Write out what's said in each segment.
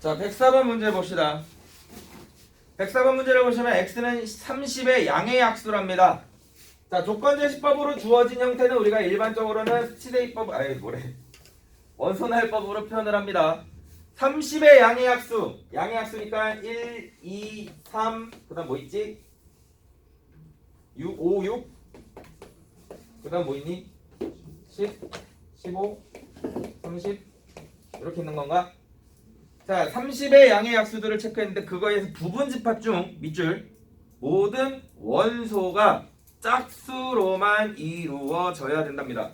자, 104번 문제 봅시다. 104번 문제를 보시면 x는 30의 양의 약수랍니다. 자, 조건제시법으로 주어진 형태는 우리가 일반적으로는 스치대입법, 원소날법으로 표현을 합니다. 30의 양의 약수, 양의 약수니까 1, 2, 3, 그 다음 뭐 있지? 6, 5, 6, 그 다음 뭐 있니? 10, 15, 30 이렇게 있는 건가? 자, 30의 양의 약수들을 체크했는데 그거에서 부분집합 중 밑줄 모든 원소가 짝수로만 이루어져야 된답니다.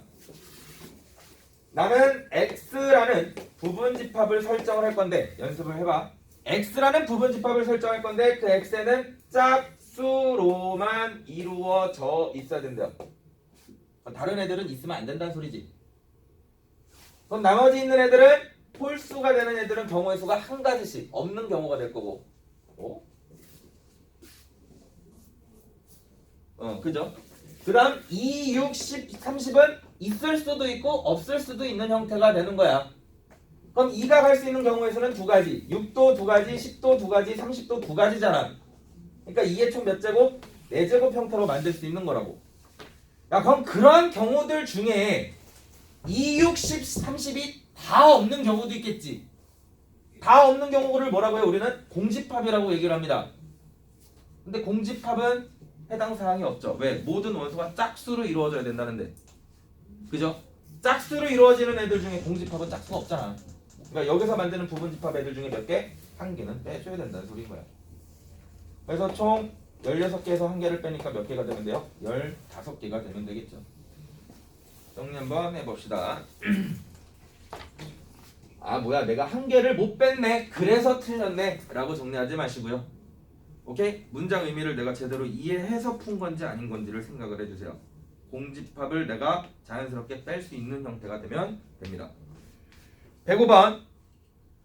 나는 x라는 부분집합을 설정을 할 건데 연습을 해봐. x라는 부분집합을 설정할 건데 그 x에는 짝수로만 이루어져 있어야 된대요. 다른 애들은 있으면 안 된다는 소리지. 그럼 나머지 있는 애들은 홀수가 되는 애들은 경우의 수가 한 가지씩 없는 경우가 될 거고. 그죠? 그 다음 2, 6, 10, 30은 있을 수도 있고 없을 수도 있는 형태가 되는 거야. 그럼 2가 갈 수 있는 경우의 수는 두 가지. 6도 두 가지, 10도 두 가지, 30도 두 가지잖아. 그러니까 2의 총 몇 제곱? 4제곱 형태로 만들 수 있는 거라고. 야, 그럼 그런 경우들 중에 2, 6, 10, 30이 다 없는 경우도 있겠지. 다 없는 경우를 뭐라고 해요? 우리는 공집합이라고 얘기를 합니다. 근데 공집합은 해당 사항이 없죠. 왜? 모든 원소가 짝수로 이루어져야 된다는데. 그죠? 짝수로 이루어지는 애들 중에 공집합은 짝수가 없잖아. 그러니까 여기서 만드는 부분집합 애들 중에 몇 개? 한 개는 빼줘야 된다는 소리인 거야. 그래서 총 16개에서 한 개를 빼니까 몇 개가 되면 돼요? 15개가 되면 되겠죠. 정리 한번 해봅시다. 아, 뭐야, 내가 한 개를 못 뺐네, 그래서 틀렸네 라고 정리하지 마시고요. 오케이? 문장 의미를 내가 제대로 이해해서 푼 건지 아닌 건지를 생각을 해주세요. 공집합을 내가 자연스럽게 뺄 수 있는 형태가 되면 됩니다. 105번.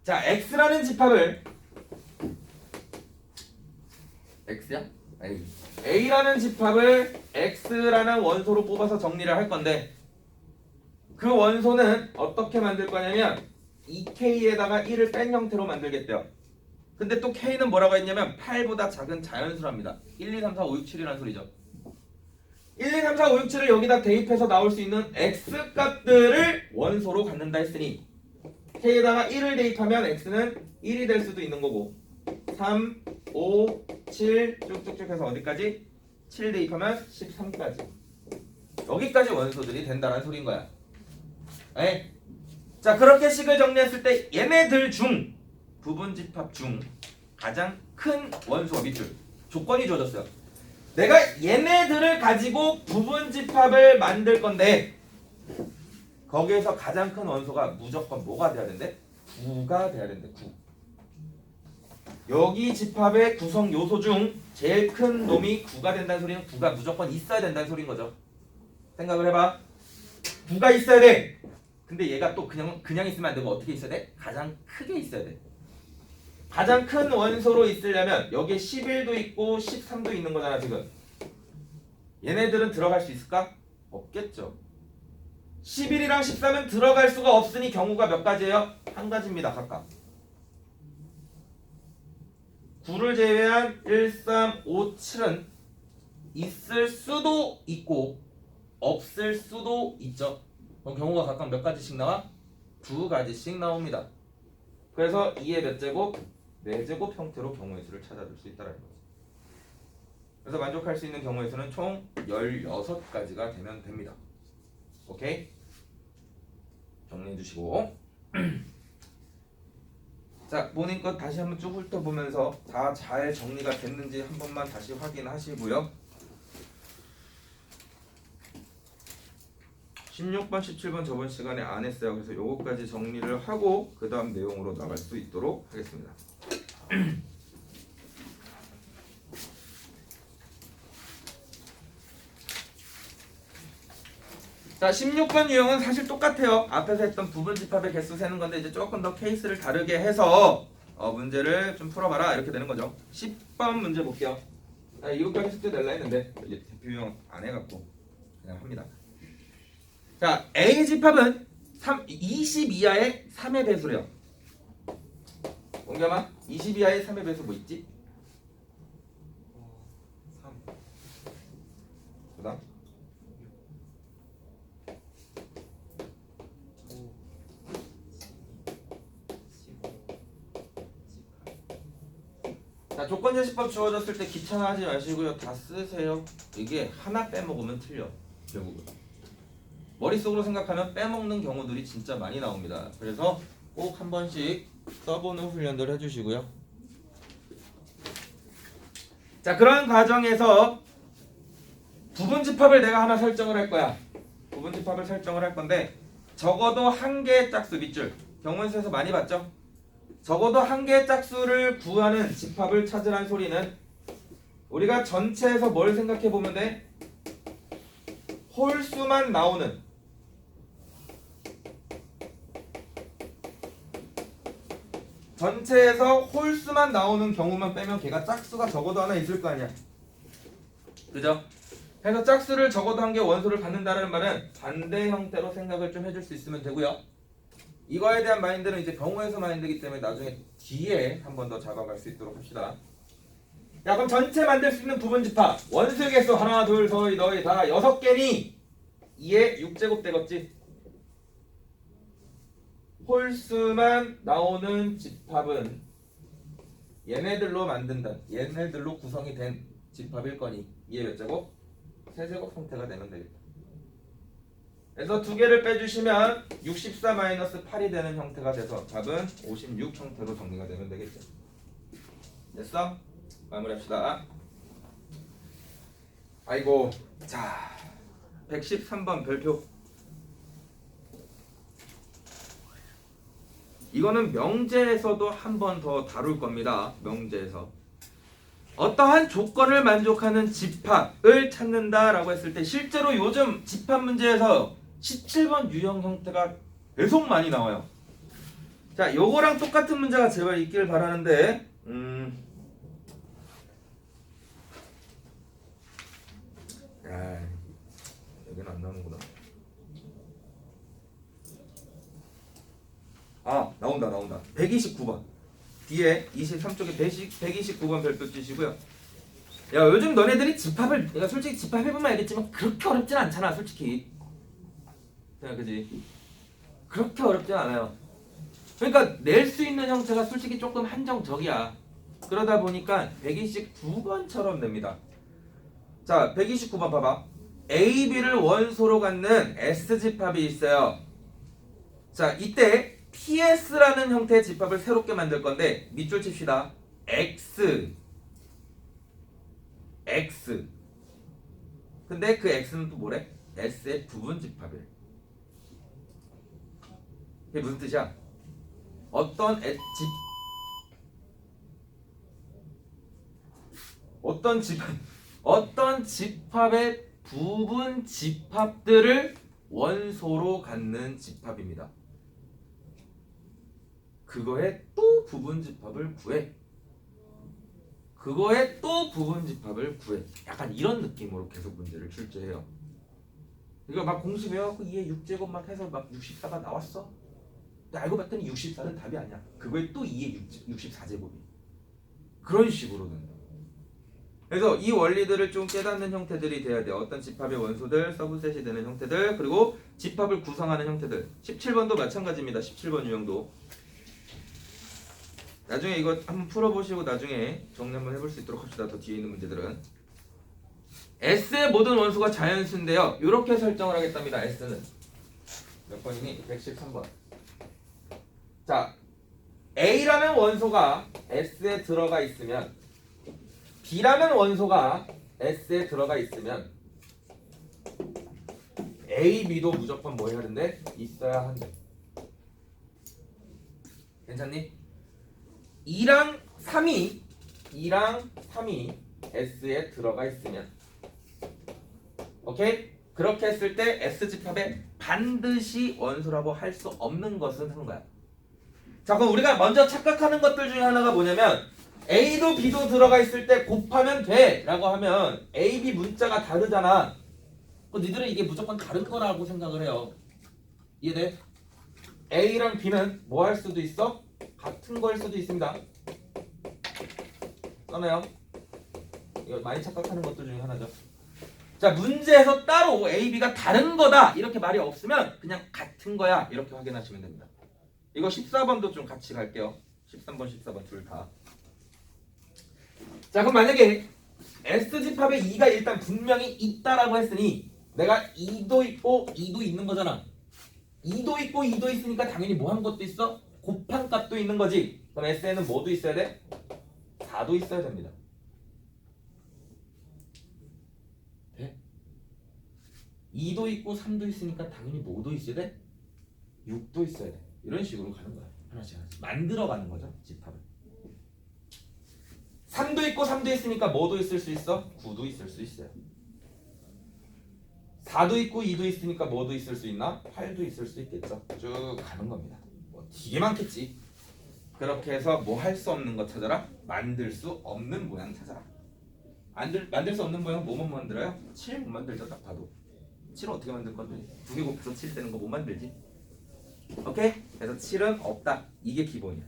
자, x라는 집합을 x야? a라는 집합을 x라는 원소로 뽑아서 정리를 할 건데 그 원소는 어떻게 만들 거냐면 2k에다가 1을 뺀 형태로 만들겠대요. 근데 또 k는 뭐라고 했냐면 8보다 작은 자연수랍니다. 1, 2, 3, 4, 5, 6, 7이라는 소리죠. 1, 2, 3, 4, 5, 6, 7을 여기다 대입해서 나올 수 있는 x값들을 원소로 갖는다 했으니 k에다가 1을 대입하면 x는 1이 될 수도 있는 거고 3, 5, 7 쭉쭉쭉 해서 어디까지? 7 대입하면 13까지. 여기까지 원소들이 된다는 소리인 거야. 에? 자, 그렇게 식을 정리했을 때 얘네들 중 부분집합 중 가장 큰 원소가 밑줄 조건이 주어졌어요. 내가 얘네들을 가지고 부분집합을 만들 건데 거기에서 가장 큰 원소가 무조건 뭐가 돼야 된대? 9가 돼야 된대. 9. 여기 집합의 구성 요소 중 제일 큰 놈이 9가 된다는 소리는 9가 무조건 있어야 된다는 소리인 거죠. 생각을 해봐. 9가 있어야 돼. 근데 얘가 또 그냥 있으면 안 되고 어떻게 있어야 돼? 가장 크게 있어야 돼. 가장 큰 원소로 있으려면 여기에 11도 있고 13도 있는 거잖아 지금. 얘네들은 들어갈 수 있을까? 없겠죠. 11이랑 13은 들어갈 수가 없으니 경우가 몇 가지예요? 한 가지입니다. 각각. 9를 제외한 1, 3, 5, 7은 있을 수도 있고 없을 수도 있죠. 그럼 경우가 각각 몇 가지씩 나와? 2가지씩 나옵니다. 그래서 2의 몇 제곱? 4제곱 형태로 경우의 수를 찾아줄 수 있다는 거죠. 그래서 만족할 수 있는 경우의 수는 총 16가지가 되면 됩니다. 오케이? 정리해 주시고 자, 본인 것 다시 한번 쭉 훑어보면서 다 잘 정리가 됐는지 한 번만 다시 확인하시고요. 16번, 17번 저번 시간에 안 했어요. 그래서 요거까지 정리를 하고 그 다음 내용으로 나갈 수 있도록 하겠습니다. 자, 16번 유형은 사실 똑같아요. 앞에서 했던 부분집합의 개수 세는 건데 이제 조금 더 케이스를 다르게 해서 문제를 좀 풀어봐라 이렇게 되는 거죠. 10번 문제 볼게요. 이것까지 숙제 낼라 했는데 이제 대표 유형 안 해갖고 그냥 합니다. 자, A 집합은 20 이하의 3의 배수래요. 옮겨봐. 22i 3의 배수 뭐 있지? 3 그다음 15 자, 조건제시법 주어졌을 때 귀찮아하지 마시고요. 다 쓰세요. 이게 하나 빼먹으면 틀려. 결국은 머릿속으로 생각하면 빼먹는 경우들이 진짜 많이 나옵니다. 그래서 꼭 한 번씩 써보는 훈련들 해주시고요. 자, 그런 과정에서 부분집합을 내가 하나 설정을 할 거야. 부분집합을 설정을 할 건데 적어도 한 개의 짝수 밑줄 경문수에서 많이 봤죠? 적어도 한 개의 짝수를 구하는 집합을 찾으란 소리는 우리가 전체에서 뭘 생각해 보면 돼? 홀수만 나오는 전체에서 홀수만 나오는 경우만 빼면 걔가 짝수가 적어도 하나 있을 거 아니야. 그죠? 그래서 짝수를 적어도 한 개 원소를 갖는다는 말은 반대 형태로 생각을 좀 해줄 수 있으면 되고요. 이거에 대한 마인드는 이제 경우에서 마인드이기 때문에 나중에 뒤에 한 번 더 잡아갈 수 있도록 합시다. 야, 그럼 전체 만들 수 있는 부분집합 원수 개수 하나 둘 서희 너희 다 6개니 2의 6제곱 되겠지? 홀수만 나오는 집합은 얘네들로 만든다. 얘네들로 구성이 된 집합일 거니 2의 몇 제곱? 3제곱 형태가 되면 되겠다. 그래서 두 개를 빼주시면 64-8이 되는 형태가 돼서 답은 56 형태로 정리가 되면 되겠죠. 됐어? 마무리합시다. 아이고, 자 113번 별표. 이거는 명제에서도 한 번 더 다룰 겁니다. 명제에서 어떠한 조건을 만족하는 집합을 찾는다라고 했을 때 실제로 요즘 집합 문제에서 17번 유형 형태가 계속 많이 나와요. 자, 요거랑 똑같은 문제가 제발 있길 바라는데 여기는 안 나오는구나. 아, 나온다. 129번 뒤에 23쪽에 129번 별표 주시고요. 야, 요즘 너네들이 집합을 내가 솔직히 집합해보면 알겠지만 그렇게 어렵진 않잖아. 솔직히 그지? 그렇게 어렵진 않아요. 그러니까 낼 수 있는 형태가 솔직히 조금 한정적이야. 그러다 보니까 129번처럼 냅니다. 자, 129번 봐봐. A, B를 원소로 갖는 S집합이 있어요. 자, 이때 PS라는 형태의 집합을 새롭게 만들 건데 밑줄 칩시다. X 근데 그 X는 또 뭐래? S의 부분집합이래. 이게 무슨 뜻이야? 어떤 집합의 부분 집합들을 원소로 갖는 집합입니다. 그거에 또 부분 집합을 구해. 약간 이런 느낌으로 계속 문제를 출제해요. 이거 막 공식 외워갖고 2의 6제곱 막 해서 막 64가 나왔어. 근데 알고 봤더니 64는 답이 아니야. 그거에 또 2의 64제곱이. 그런 식으로 된다. 그래서 이 원리들을 좀 깨닫는 형태들이 돼야 돼요. 어떤 집합의 원소들, 서브셋이 되는 형태들, 그리고 집합을 구성하는 형태들. 17번도 마찬가지입니다. 17번 유형도. 나중에 이거 한번 풀어보시고 나중에 정리 한번 해볼 수 있도록 합시다. 더 뒤에 있는 문제들은. S의 모든 원소가 자연수인데요. 이렇게 설정을 하겠답니다. S는 몇 번이니? 113번. 자, A라는 원소가 S에 들어가 있으면 B라는 원소가 S에 들어가 있으면 A, B도 무조건 뭐 해야 된대? 있어야 한대. 괜찮니? 2랑 3이 S에 들어가 있으면 오케이? 그렇게 했을 때 S집합에 반드시 원소라고 할 수 없는 것은 한 거야. 자, 그럼 우리가 먼저 착각하는 것들 중에 하나가 뭐냐면 A도 B도 들어가 있을 때 곱하면 돼 라고 하면 A, B 문자가 다르잖아. 니들은 이게 무조건 다른 거라고 생각을 해요. 이해돼? A랑 B는 뭐 할 수도 있어? 같은 거일 수도 있습니다. 써내요. 이거 많이 착각하는 것들 중에 하나죠. 자, 문제에서 따로 A, B가 다른 거다 이렇게 말이 없으면 그냥 같은 거야 이렇게 확인하시면 됩니다. 이거 14번도 좀 같이 갈게요. 13번, 14번 둘 다. 자, 그럼 만약에 S집합에 2가 일단 분명히 있다라고 했으니 내가 2도 있고 2도 있는 거잖아. 2도 있고 2도 있으니까 당연히 뭐 한 것도 있어? 곱한 값도 있는 거지. 그럼 S에는 뭐도 있어야 돼? 4도 있어야 됩니다. 돼? 2도 있고 3도 있으니까 당연히 뭐도 있어야 돼? 6도 있어야 돼. 이런 식으로 가는 거야. 하나씩 하나씩 만들어가는 거죠, 집합을. 3도 있고 3도 있으니까 뭐도 있을 수 있어? 9도 있을 수 있어요. 4도 있고 2도 있으니까 뭐도 있을 수 있나? 8도 있을 수 있겠죠. 쭉 가는 겁니다. 뭐 되게 많겠지. 그렇게 해서 뭐 할 수 없는 거 찾아라. 만들 수 없는 모양 찾아라. 만들 수 없는 모양 뭐만 만들어요? 7 못 만들죠. 딱 봐도 7은 어떻게 만들 건데? 2개 곱해서 7 되는 거 못 만들지. 오케이? 그래서 7은 없다. 이게 기본이야.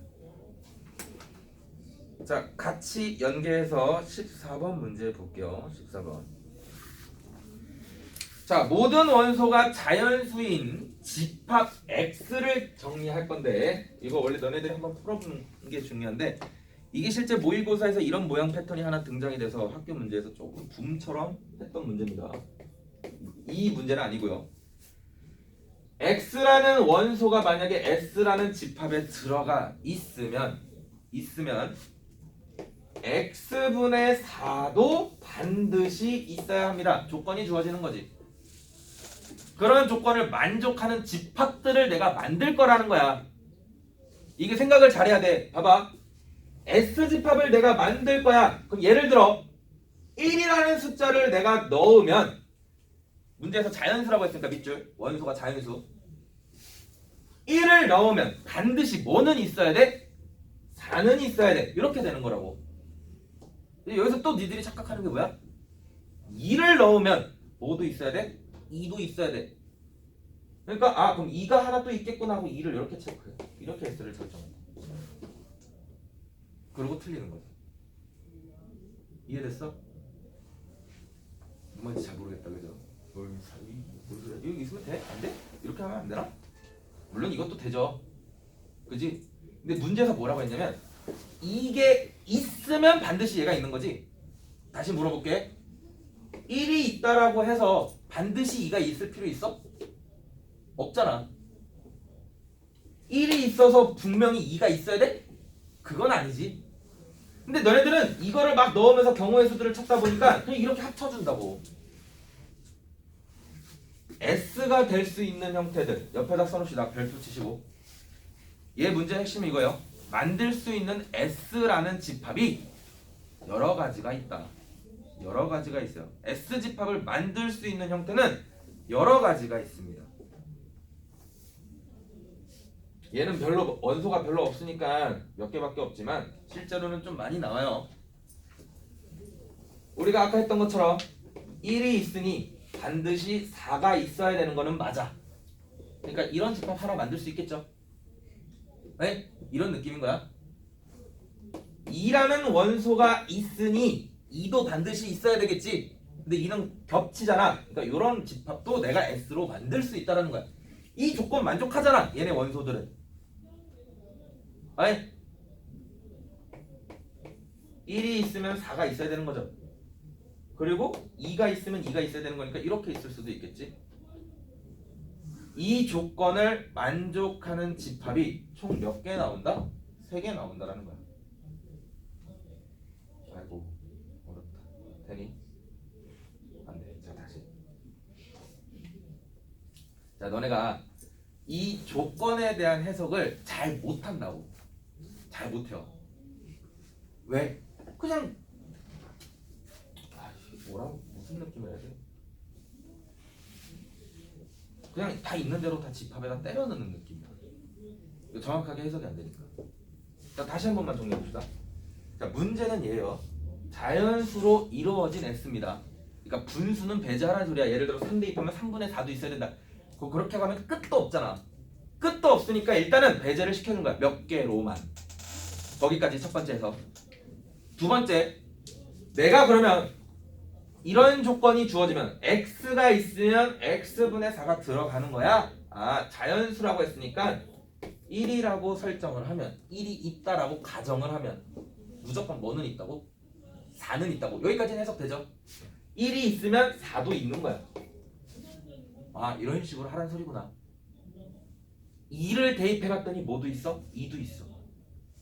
자, 같이 연계해서 14번 문제 볼게요. 14번. 자, 모든 원소가 자연수인 집합 X를 정리할 건데 이거 원래 너네들이 한번 풀어보는 게 중요한데 이게 실제 모의고사에서 이런 모양 패턴이 하나 등장이 돼서 학교 문제에서 조금 붐처럼 했던 문제입니다. 이 문제는 아니고요. X라는 원소가 만약에 S라는 집합에 들어가 있으면 X분의 4도 반드시 있어야 합니다. 조건이 주어지는 거지. 그런 조건을 만족하는 집합들을 내가 만들 거라는 거야. 이게 생각을 잘해야 돼. 봐봐. S집합을 내가 만들 거야. 그럼 예를 들어 1이라는 숫자를 내가 넣으면 문제에서 자연수라고 했으니까 밑줄 원소가 자연수 1을 넣으면 반드시 뭐는 있어야 돼? 4는 있어야 돼. 이렇게 되는 거라고. 여기서 또 니들이 착각하는 게 뭐야? 2를 넣으면 뭐도 있어야 돼? 2도 있어야 돼. 그러니까 그럼 2가 하나 또 있겠구나 하고 2를 이렇게 체크해. 이렇게 S를 설정해. 그리고 틀리는 거지. 이해됐어? 뭔지 잘 모르겠다, 그죠? 여기 있으면 돼? 안 돼? 이렇게 하면 안 되나? 물론 이것도 되죠. 그지? 근데 문제에서 뭐라고 했냐면 이게 있으면 반드시 얘가 있는 거지. 다시 물어볼게. 1이 있다라고 해서 반드시 2가 있을 필요 있어? 없잖아. 1이 있어서 분명히 2가 있어야 돼? 그건 아니지. 근데 너네들은 이거를 막 넣으면서 경우의 수들을 찾다 보니까 그냥 이렇게 합쳐준다고. S가 될 수 있는 형태들 옆에다 써놓읍시다. 별표 치시고. 얘 문제 핵심이 이거예요. 만들 수 있는 S라는 집합이 여러 가지가 있다. 여러 가지가 있어요. S집합을 만들 수 있는 형태는 여러 가지가 있습니다. 얘는 별로 원소가 별로 없으니까 몇 개밖에 없지만 실제로는 좀 많이 나와요. 우리가 아까 했던 것처럼 1이 있으니 반드시 4가 있어야 되는 거는 맞아. 그러니까 이런 집합 하나 만들 수 있겠죠. 네? 이런 느낌인 거야. 2라는 원소가 있으니 2도 반드시 있어야 되겠지. 근데 2는 겹치잖아. 그러니까 이런 집합도 내가 S로 만들 수 있다는 거야. 이 조건 만족하잖아. 얘네 원소들은. 아니 1이 있으면 4가 있어야 되는 거죠. 그리고 2가 있으면 2가 있어야 되는 거니까 이렇게 있을 수도 있겠지. 이 조건을 만족하는 집합이 총 몇 개 나온다? 3개 나온다라는 거야. 아이고 어렵다. 되니? 안 돼. 자 다시. 자 너네가 이 조건에 대한 해석을 잘 못한다고. 잘 못해요. 왜? 그냥 뭐라고? 무슨 느낌을 해야 돼? 그냥 다 있는 대로 다 집합에다 때려 넣는 느낌이야. 정확하게 해석이 안 되니까. 자, 다시 한 번만 정리해 봅시다. 자, 문제는 얘예요. 자연수로 이루어진 S입니다. 그러니까 분수는 배제하라는 소리야. 예를 들어 3대 입하면 3분의 4도 있어야 된다. 그렇게 가면 끝도 없잖아. 끝도 없으니까 일단은 배제를 시켜준 거야. 몇 개로만. 거기까지 첫 번째에서. 두 번째, 내가 그러면 이런 조건이 주어지면 x가 있으면 x분의 4가 들어가는 거야. 아, 자연수라고 했으니까 1이라고 설정을 하면 1이 있다라고 가정을 하면 무조건 뭐는 있다고? 4는 있다고. 여기까지는 해석되죠? 1이 있으면 4도 있는 거야. 아, 이런 식으로 하란 소리구나. 2를 대입해봤더니 뭐도 있어? 2도 있어.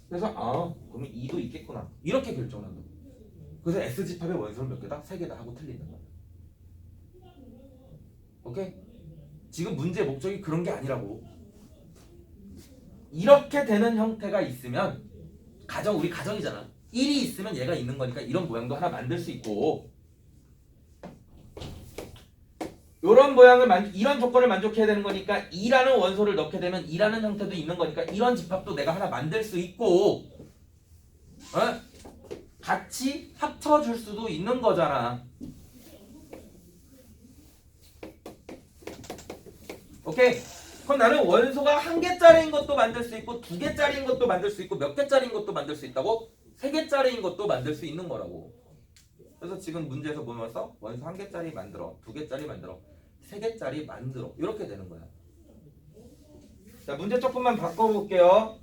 그래서 그러면 2도 있겠구나. 이렇게 결정을 한다. 그래서 S집합의 원소는 몇 개다? 3개다 하고 틀린다. 오케이? 지금 문제의 목적이 그런 게 아니라고. 이렇게 되는 형태가 있으면 우리 가정이잖아. 1이 있으면 얘가 있는 거니까 이런 모양도 하나 만들 수 있고, 이런 이런 조건을 만족해야 되는 거니까 2라는 원소를 넣게 되면 2라는 형태도 있는 거니까 이런 집합도 내가 하나 만들 수 있고, 같이 합쳐줄 수도 있는 거잖아. 오케이? 그럼 나는 원소가 1개짜리인 것도 만들 수 있고 2개짜리인 것도 만들 수 있고 몇 개짜리인 것도 만들 수 있다고? 3개짜리인 것도 만들 수 있는 거라고. 그래서 지금 문제에서 보면서 원소 1개짜리 만들어, 2개짜리 만들어, 3개짜리 만들어, 이렇게 되는 거야. 자, 문제 조금만 바꿔볼게요.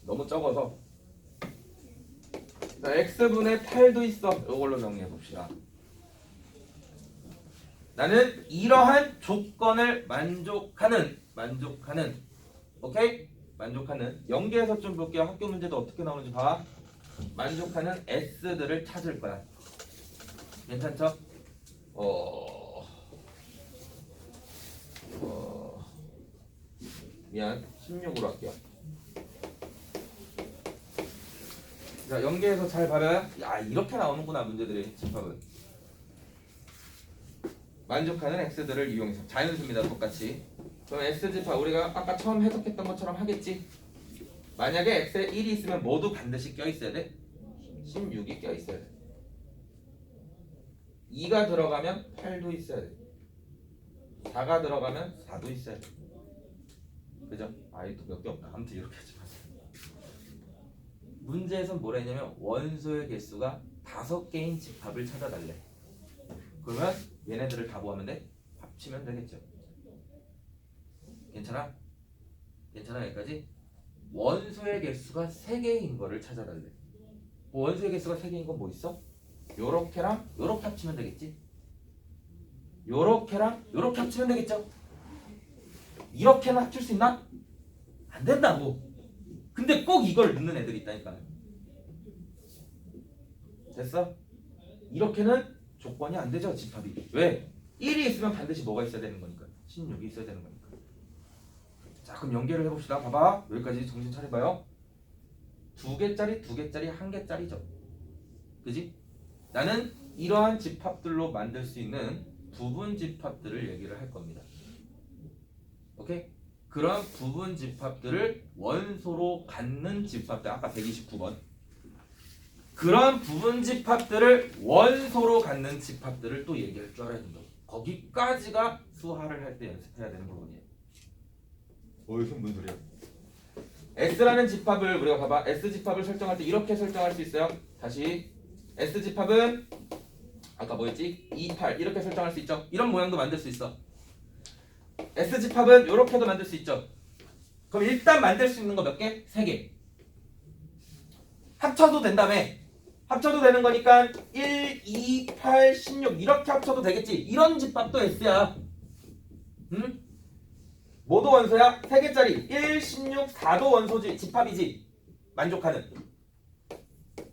너무 적어서. 자, x분의 8도 있어. 이걸로 정리해봅시다. 나는 이러한 조건을 만족하는 오케이? 만족하는 연계해서 좀 볼게요. 학교 문제도 어떻게 나오는지 봐. 만족하는 S들을 찾을 거야. 괜찮죠? 미안, 16으로 할게요. 자, 연계해서 잘 봐라. 야, 이렇게 나오는구나 문제들이. 집합은 만족하는 X들을 이용해서 자연수입니다. 똑같이. 그럼 S집합 우리가 아까 처음 해석했던 것처럼 하겠지. 만약에 X에 1이 있으면 뭐도 반드시 껴있어야 돼? 16이 껴있어야 돼. 2가 들어가면 8도 있어야 돼. 4가 들어가면 4도 있어야 돼. 그죠? 또 몇 개 없다. 아무튼 이렇게 하지 마세요. 문제에선 뭐라 했냐면 원소의 개수가 5개인 집합을 찾아달래. 그러면 얘네들을 다 뭐하면 돼? 합치면 되겠죠. 괜찮아? 괜찮아 여기까지? 원소의 개수가 3개인 거를 찾아달래. 원소의 개수가 3개인 건 뭐 있어? 요렇게랑 요렇게 합치면 되겠지? 요렇게랑 요렇게 합치면 되겠죠? 이렇게는 합칠 수 있나? 안 된다고. 근데 꼭 이걸 넣는 애들이 있다니까. 됐어? 이렇게는 조건이 안 되죠, 집합이. 왜? 1이 있으면 반드시 뭐가 있어야 되는 거니까. 16이 있어야 되는 거니까. 자, 그럼 연계를 해봅시다. 봐봐. 여기까지 정신 차려봐요. 2개짜리, 2개짜리, 1개짜리죠. 그지? 나는 이러한 집합들로 만들 수 있는 부분 집합들을 얘기를 할 겁니다. 오케이? 그런 부분 집합들을 원소로 갖는 집합들. 아까 129번. 그런 부분 집합들을 원소로 갖는 집합들을 또 얘기할 줄 알아야 된다. 거기까지가 수화를 할 때 연습해야 되는 부분이에요. 이게 무슨 소리야? S라는 집합을 우리가 봐봐. S집합을 설정할 때 이렇게 설정할 수 있어요. 다시 S집합은 아까 뭐였지? 2, 8 이렇게 설정할 수 있죠. 이런 모양도 만들 수 있어. S집합은 이렇게도 만들 수 있죠. 그럼 일단 만들 수 있는 거 몇 개? 3개. 합쳐도 된다며. 합쳐도 되는 거니까 1, 2, 8, 16 이렇게 합쳐도 되겠지. 이런 집합도 S야. 응? 뭐도 원소야? 3개짜리 1, 16, 4도 원소지. 집합이지. 만족하는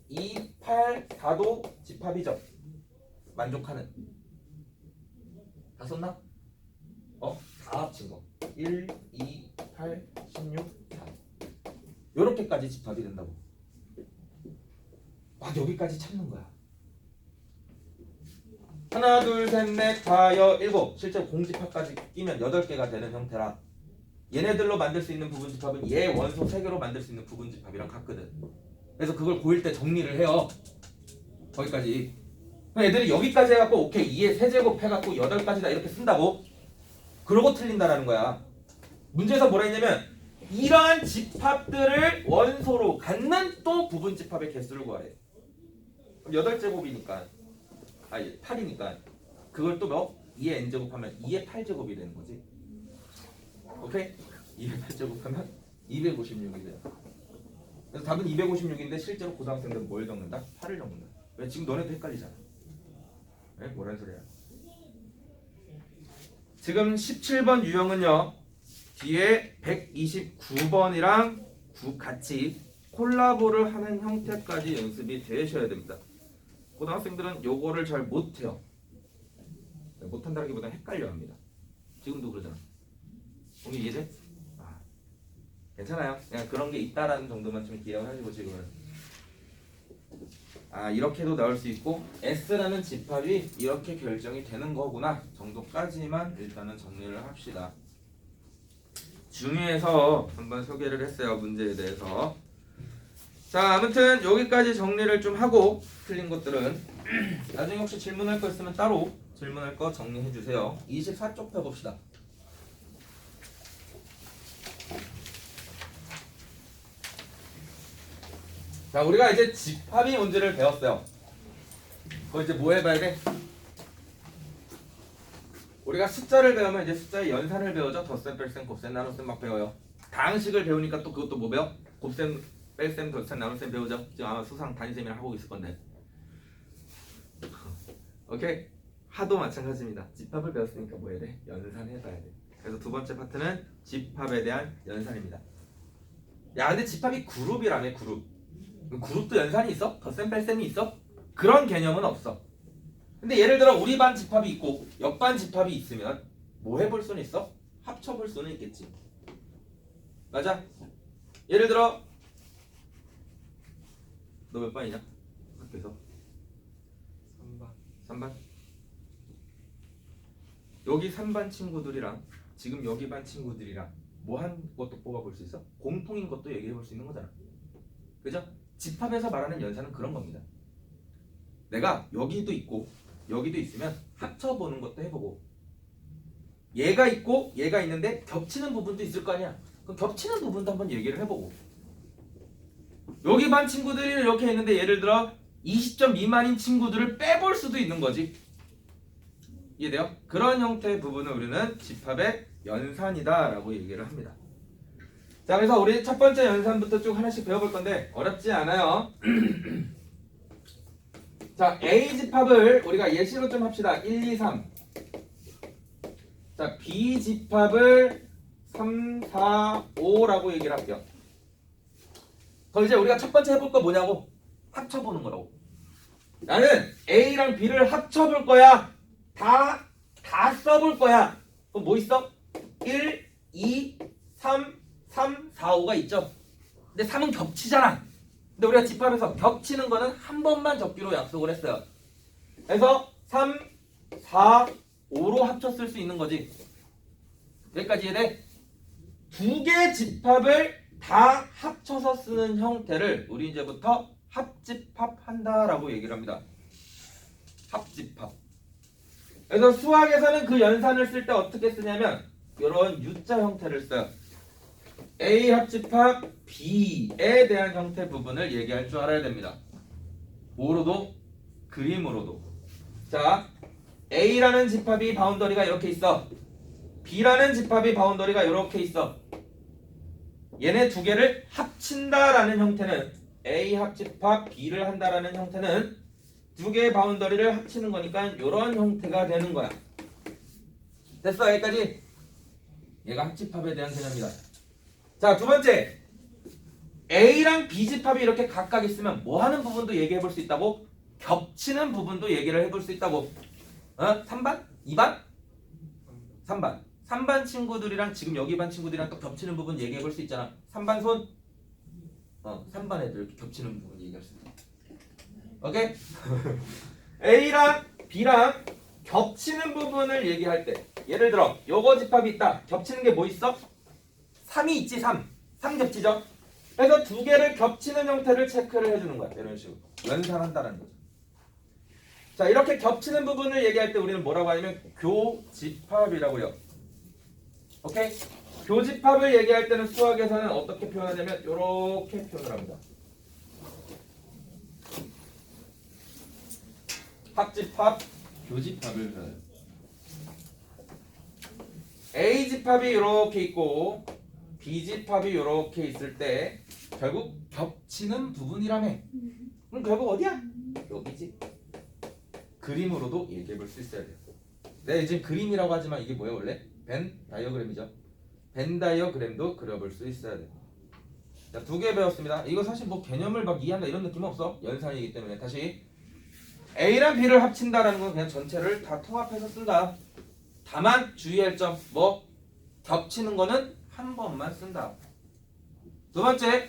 2, 8, 4도 집합이죠. 만족하는. 다 썼나? 다 합친 거 1, 2, 8, 16, 4 요렇게까지 집합이 된다고. 막 여기까지 찾는 거야. 하나, 둘, 셋, 넷, 다, 여, 일곱. 실제로 공집합까지 끼면 8개가 되는 형태라 얘네들로 만들 수 있는 부분 집합은 얘 원소 3개로 만들 수 있는 부분 집합이랑 같거든. 그래서 그걸 고일 때 정리를 해요. 거기까지. 그럼 애들이 여기까지 해갖고 오케이 2의 세제곱 해갖고 8가지다 이렇게 쓴다고. 그러고 틀린다라는 거야. 문제에서 뭐라 했냐면 이러한 집합들을 원소로 갖는 또 부분 집합의 개수를 구하래. 그럼 8제곱이니까 8이니까 그걸 또 뭐? 2의 n제곱하면 2의 8제곱이 되는 거지. 오케이? 2의 8제곱하면 256이 돼요. 그래서 답은 256인데 실제로 고등학생들은 뭘 적는다? 8을 적는다. 왜? 지금 너네도 헷갈리잖아. 왜? 뭐라는 소리야? 지금 17번 유형은요. 뒤에 129번이랑 같이 콜라보를 하는 형태까지 연습이 되셔야 됩니다. 고등학생들은 요거를 잘 못해요. 못한다기보다 헷갈려합니다. 지금도 그러잖아. 오늘 이해돼? 괜찮아요. 그냥 그런 게 있다라는 정도만 좀 기억을 하시고 지금은 이렇게도 나올 수 있고 S라는 집합이 이렇게 결정이 되는 거구나 정도까지만 일단은 정리를 합시다. 중위에서 한번 소개를 했어요. 문제에 대해서. 자, 아무튼 여기까지 정리를 좀 하고 틀린 것들은 나중에 혹시 질문할 거 있으면 따로 질문할 거 정리해 주세요. 24쪽 펴봅시다. 자, 우리가 이제 집합이 문제를 배웠어요. 그거 이제 뭐 해봐야 돼? 우리가 숫자를 배우면 이제 숫자의 연산을 배우죠. 덧셈, 뺄셈, 곱셈, 나눗셈 막 배워요. 다항식을 배우니까 또 그것도 뭐 배워? 곱셈, 뺄셈, 덧셈, 나눗셈 배우죠. 지금 아마 수상 담임쌤이랑 하고 있을 건데. 오케이? 하도 마찬가지입니다. 집합을 배웠으니까 뭐 해야 돼? 연산해봐야 돼. 그래서 두 번째 파트는 집합에 대한 연산입니다. 야, 근데 집합이 그룹이라며, 그룹. 그룹도 연산이 있어? 덧셈, 뺄셈이 있어? 그런 개념은 없어. 근데 예를 들어 우리 반 집합이 있고 옆반 집합이 있으면 뭐 해볼 수는 있어? 합쳐볼 수는 있겠지. 맞아? 예를 들어 너 몇 반이냐? 학교에서 3반. 여기 3반 친구들이랑 지금 여기 반 친구들이랑 뭐 한 것도 뽑아볼 수 있어? 공통인 것도 얘기해볼 수 있는 거잖아. 그죠? 집합에서 말하는 연산은 그런 겁니다. 내가 여기도 있고 여기도 있으면 합쳐보는 것도 해보고 얘가 있고 얘가 있는데 겹치는 부분도 있을 거 아니야. 그럼 겹치는 부분도 한번 얘기를 해보고 여기 반 친구들이 이렇게 있는데 예를 들어 20점 미만인 친구들을 빼볼 수도 있는 거지. 이해돼요? 그런 형태의 부분을 우리는 집합의 연산이다 라고 얘기를 합니다. 자, 그래서 우리 첫 번째 연산부터 쭉 하나씩 배워볼 건데 어렵지 않아요. 자, A 집합을 우리가 예시로 좀 합시다. 1, 2, 3. 자, B 집합을 3, 4, 5라고 얘기를 할게요. 그럼 이제 우리가 첫 번째 해볼 거 뭐냐고? 합쳐보는 거라고. 나는 A랑 B를 합쳐볼 거야. 다 써볼 거야. 그럼 뭐 있어? 1, 2, 3, 4, 5가 있죠. 근데 3은 겹치잖아. 근데 우리가 집합에서 겹치는 거는 한 번만 적기로 약속을 했어요. 그래서 3, 4, 5로 합쳤을 수 있는 거지. 여기까지 이해돼? 두 개의 집합을 다 합쳐서 쓰는 형태를 우리 이제부터 합집합한다라고 얘기를 합니다. 합집합. 그래서 수학에서는 그 연산을 쓸 때 어떻게 쓰냐면 이런 U자 형태를 써요. A 합집합 B에 대한 형태 부분을 얘기할 줄 알아야 됩니다. 뭐로도? 그림으로도. 자, A라는 집합이 바운더리가 이렇게 있어. B라는 집합이 바운더리가 이렇게 있어. 얘네 두 개를 합친다라는 형태는 A 합집합 B를 한다라는 형태는 두 개의 바운더리를 합치는 거니까 이런 형태가 되는 거야. 됐어? 여기까지? 얘가 합집합에 대한 개념이다. 자, 두 번째. A랑 B 집합이 이렇게 각각 있으면 뭐 하는 부분도 얘기해 볼 수 있다고? 겹치는 부분도 얘기를 해볼 수 있다고. 3반? 2반? 3반. 3반 친구들이랑 지금 여기 반 친구들이랑 또 겹치는 부분 얘기해 볼 수 있잖아. 3반 손? 3반 애들 이렇게 겹치는 부분 얘기할 수 있다. 오케이? A랑 B랑 겹치는 부분을 얘기할 때 예를 들어 요거 집합이 있다. 겹치는 게 뭐 있어? 3이 있지. 3 겹치죠. 그래서 두 개를 겹치는 형태를 체크를 해주는 거야. 이런 식으로 연산한다는 거죠. 자, 이렇게 겹치는 부분을 얘기할 때 우리는 뭐라고 하냐면 교집합이라고요. 오케이? 교집합을 얘기할 때는 수학에서는 어떻게 표현하냐면 이렇게 표현을 합니다. 합집합, 교집합을 표현해요. A집합이 이렇게 있고 B집합이 이렇게 있을 때 결국 겹치는 부분이라며. 그럼 결국 어디야? 여기지. 그림으로도 얘기해 볼 수 있어야 돼요. 내가 지금 그림이라고 하지만 이게 뭐야 원래? 벤 다이어그램이죠. 벤 다이어그램도 그려볼 수 있어야 돼요. 자, 2개 배웠습니다. 이거 사실 뭐 개념을 막 이해한다 이런 느낌 없어. 연산이기 때문에. 다시 A랑 B를 합친다라는 건 그냥 전체를 다 통합해서 쓴다. 다만 주의할 점 뭐? 겹치는 거는 한 번만 쓴다. 두 번째,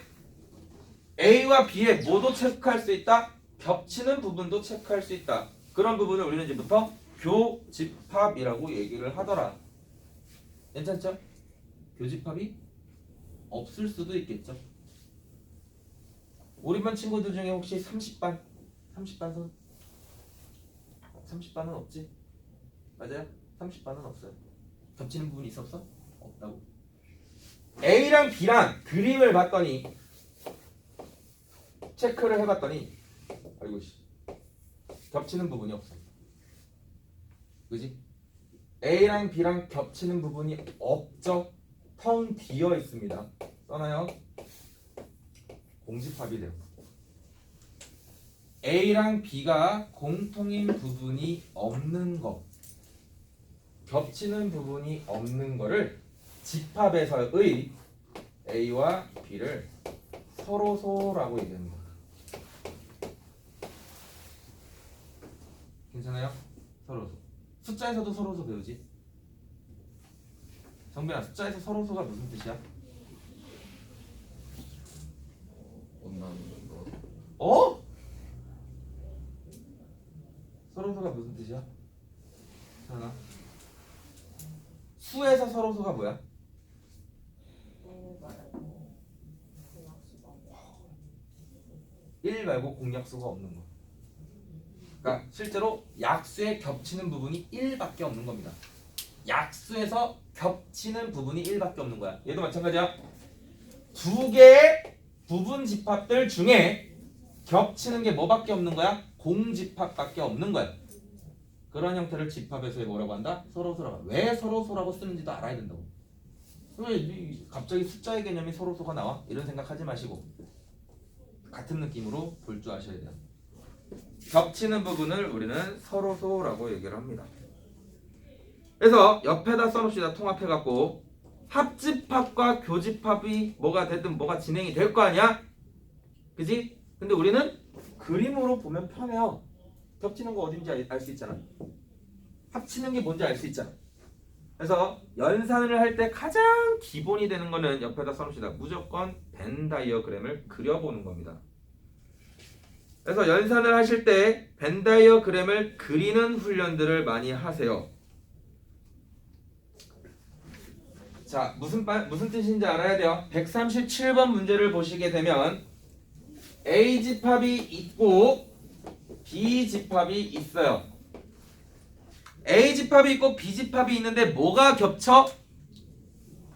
A와 B의 뭐도 체크할 수 있다. 겹치는 부분도 체크할 수 있다. 그런 부분을 우리는 이제부터 교집합이라고 얘기를 하더라. 괜찮죠? 교집합이 없을 수도 있겠죠. 우리 반 친구들 중에 혹시 30반? 30반은 없지? 맞아요? 30반은 없어요. 겹치는 부분이 있어 없어? 없다고. A랑 B랑 그림을 봤더니 체크를 해봤더니 아이고 씨 겹치는 부분이 없어. 그지? A랑 B랑 겹치는 부분이 없죠? 텅 비어 있습니다. 써나요? 공집합이 돼요. A랑 B가 공통인 부분이 없는 거, 겹치는 부분이 없는 거를 집합에서의 A와 B를 서로소라고 얘기합니다. 괜찮아요? 서로소. 숫자에서도 서로소 배우지? 정빈아, 숫자에서 서로소가 무슨 뜻이야? 원나는 거. 어? 서로소가 무슨 뜻이야? 하나. 수에서 서로소가 뭐야? 1 말고 공약수가 없는 거. 그러니까 실제로 약수에 겹치는 부분이 1밖에 없는 겁니다. 약수에서 겹치는 부분이 1밖에 없는 거야. 얘도 마찬가지야. 2개의 부분 집합들 중에 겹치는 게 뭐밖에 없는 거야? 공집합밖에 없는 거야. 그런 형태를 집합에서 뭐라고 한다? 서로소라고 한다. 왜 서로소라고 쓰는지도 알아야 된다고. 왜 갑자기 숫자의 개념이 서로소가 나와? 이런 생각하지 마시고 같은 느낌으로 볼 줄 아셔야 돼요. 겹치는 부분을 우리는 서로소라고 얘기를 합니다. 그래서 옆에다 써놓읍시다. 통합해갖고 합집합과 교집합이 뭐가 되든 뭐가 진행이 될 거 아니야? 그지? 근데 우리는 그림으로 보면 편해요. 겹치는 거 어딘지 알 수 있잖아. 합치는 게 뭔지 알 수 있잖아. 그래서 연산을 할 때 가장 기본이 되는 거는 옆에다 써놓읍시다. 무조건 벤 다이어그램을 그려보는 겁니다. 그래서 연산을 하실 때 벤 다이어그램을 그리는 훈련들을 많이 하세요. 자, 무슨 뜻인지 알아야 돼요. 137번 문제를 보시게 되면 A집합이 있고 B집합이 있어요. A집합이 있고 B집합이 있는데 뭐가 겹쳐?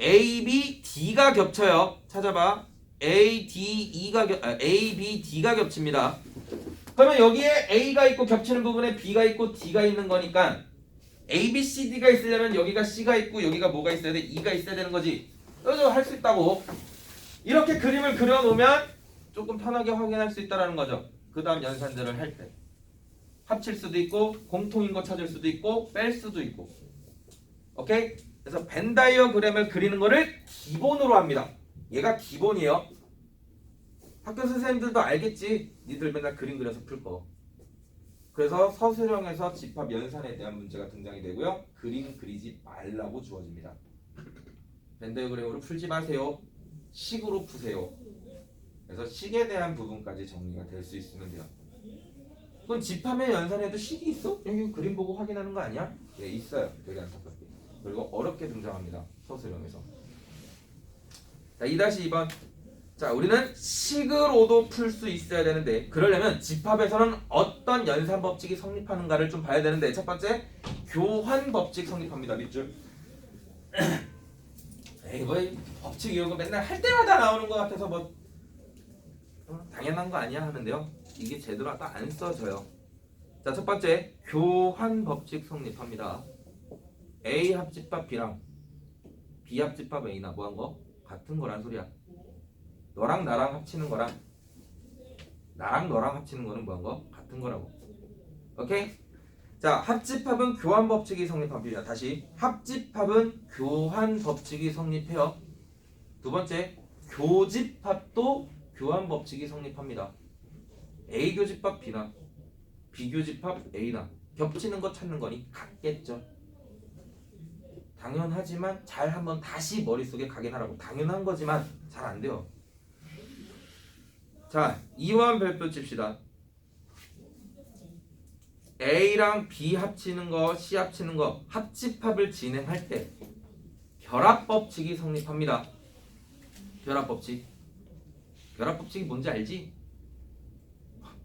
A, B, D가 겹쳐요. 찾아봐. A, B, D가 겹칩니다. 그러면 여기에 A가 있고 겹치는 부분에 B가 있고 D가 있는 거니까 A, B, C, D가 있으려면 여기가 C가 있고 여기가 뭐가 있어야 돼? E가 있어야 되는 거지. 이거 할 수 있다고. 이렇게 그림을 그려놓으면 조금 편하게 확인할 수 있다는 거죠. 그 다음 연산들을 할 때. 합칠 수도 있고 공통인 거 찾을 수도 있고 뺄 수도 있고. 오케이? 그래서 벤 다이어그램을 그리는 거를 기본으로 합니다. 얘가 기본이에요. 학교 선생님들도 알겠지. 니들 맨날 그림 그려서 풀 거. 그래서 서술형에서 집합 연산에 대한 문제가 등장이 되고요. 그림 그리지 말라고 주어집니다. 벤 다이어그램으로 풀지 마세요. 식으로 푸세요. 그래서 식에 대한 부분까지 정리가 될 수 있으면 돼요. 그럼 집합의 연산에도 식이 있어? 여기 그림 보고 확인하는 거 아니야? 네, 있어요. 되게 안타깝게. 그리고 어렵게 등장합니다. 서술형에서. 자, 2-2번. 자, 우리는 식으로도 풀 수 있어야 되는데 그러려면 집합에서는 어떤 연산 법칙이 성립하는가를 좀 봐야 되는데 첫 번째, 교환 법칙 성립합니다. 밑줄. 에이 뭐 법칙 이런 거 맨날 할 때마다 나오는 것 같아서 뭐 당연한 거 아니야 하는데요. 이게 제대로 아까 안 써져요. 자, 첫 번째 교환 법칙 성립합니다. A 합집합 B랑 B 합집합 A나 뭐한 거? 같은 거란 소리야. 너랑 나랑 합치는 거랑 나랑 너랑 합치는 거는 뭐한 거? 같은 거라고. 오케이? 자, 합집합은 교환 법칙이 성립합니다. 다시 합집합은 교환 법칙이 성립해요. 두 번째 교집합도 교환 법칙이 성립합니다. A 교집합 B나 B 교집합 A나 겹치는 거 찾는 거니 같겠죠. 당연하지만 잘 한번 다시 머릿속에 각인하라고. 당연한 거지만 잘 안 돼요. 자, 이원 별표 칩시다. A랑 B 합치는 거, C 합치는 거, 합집합을 진행할 때 결합법칙이 성립합니다. 결합법칙. 결합법칙이 뭔지 알지?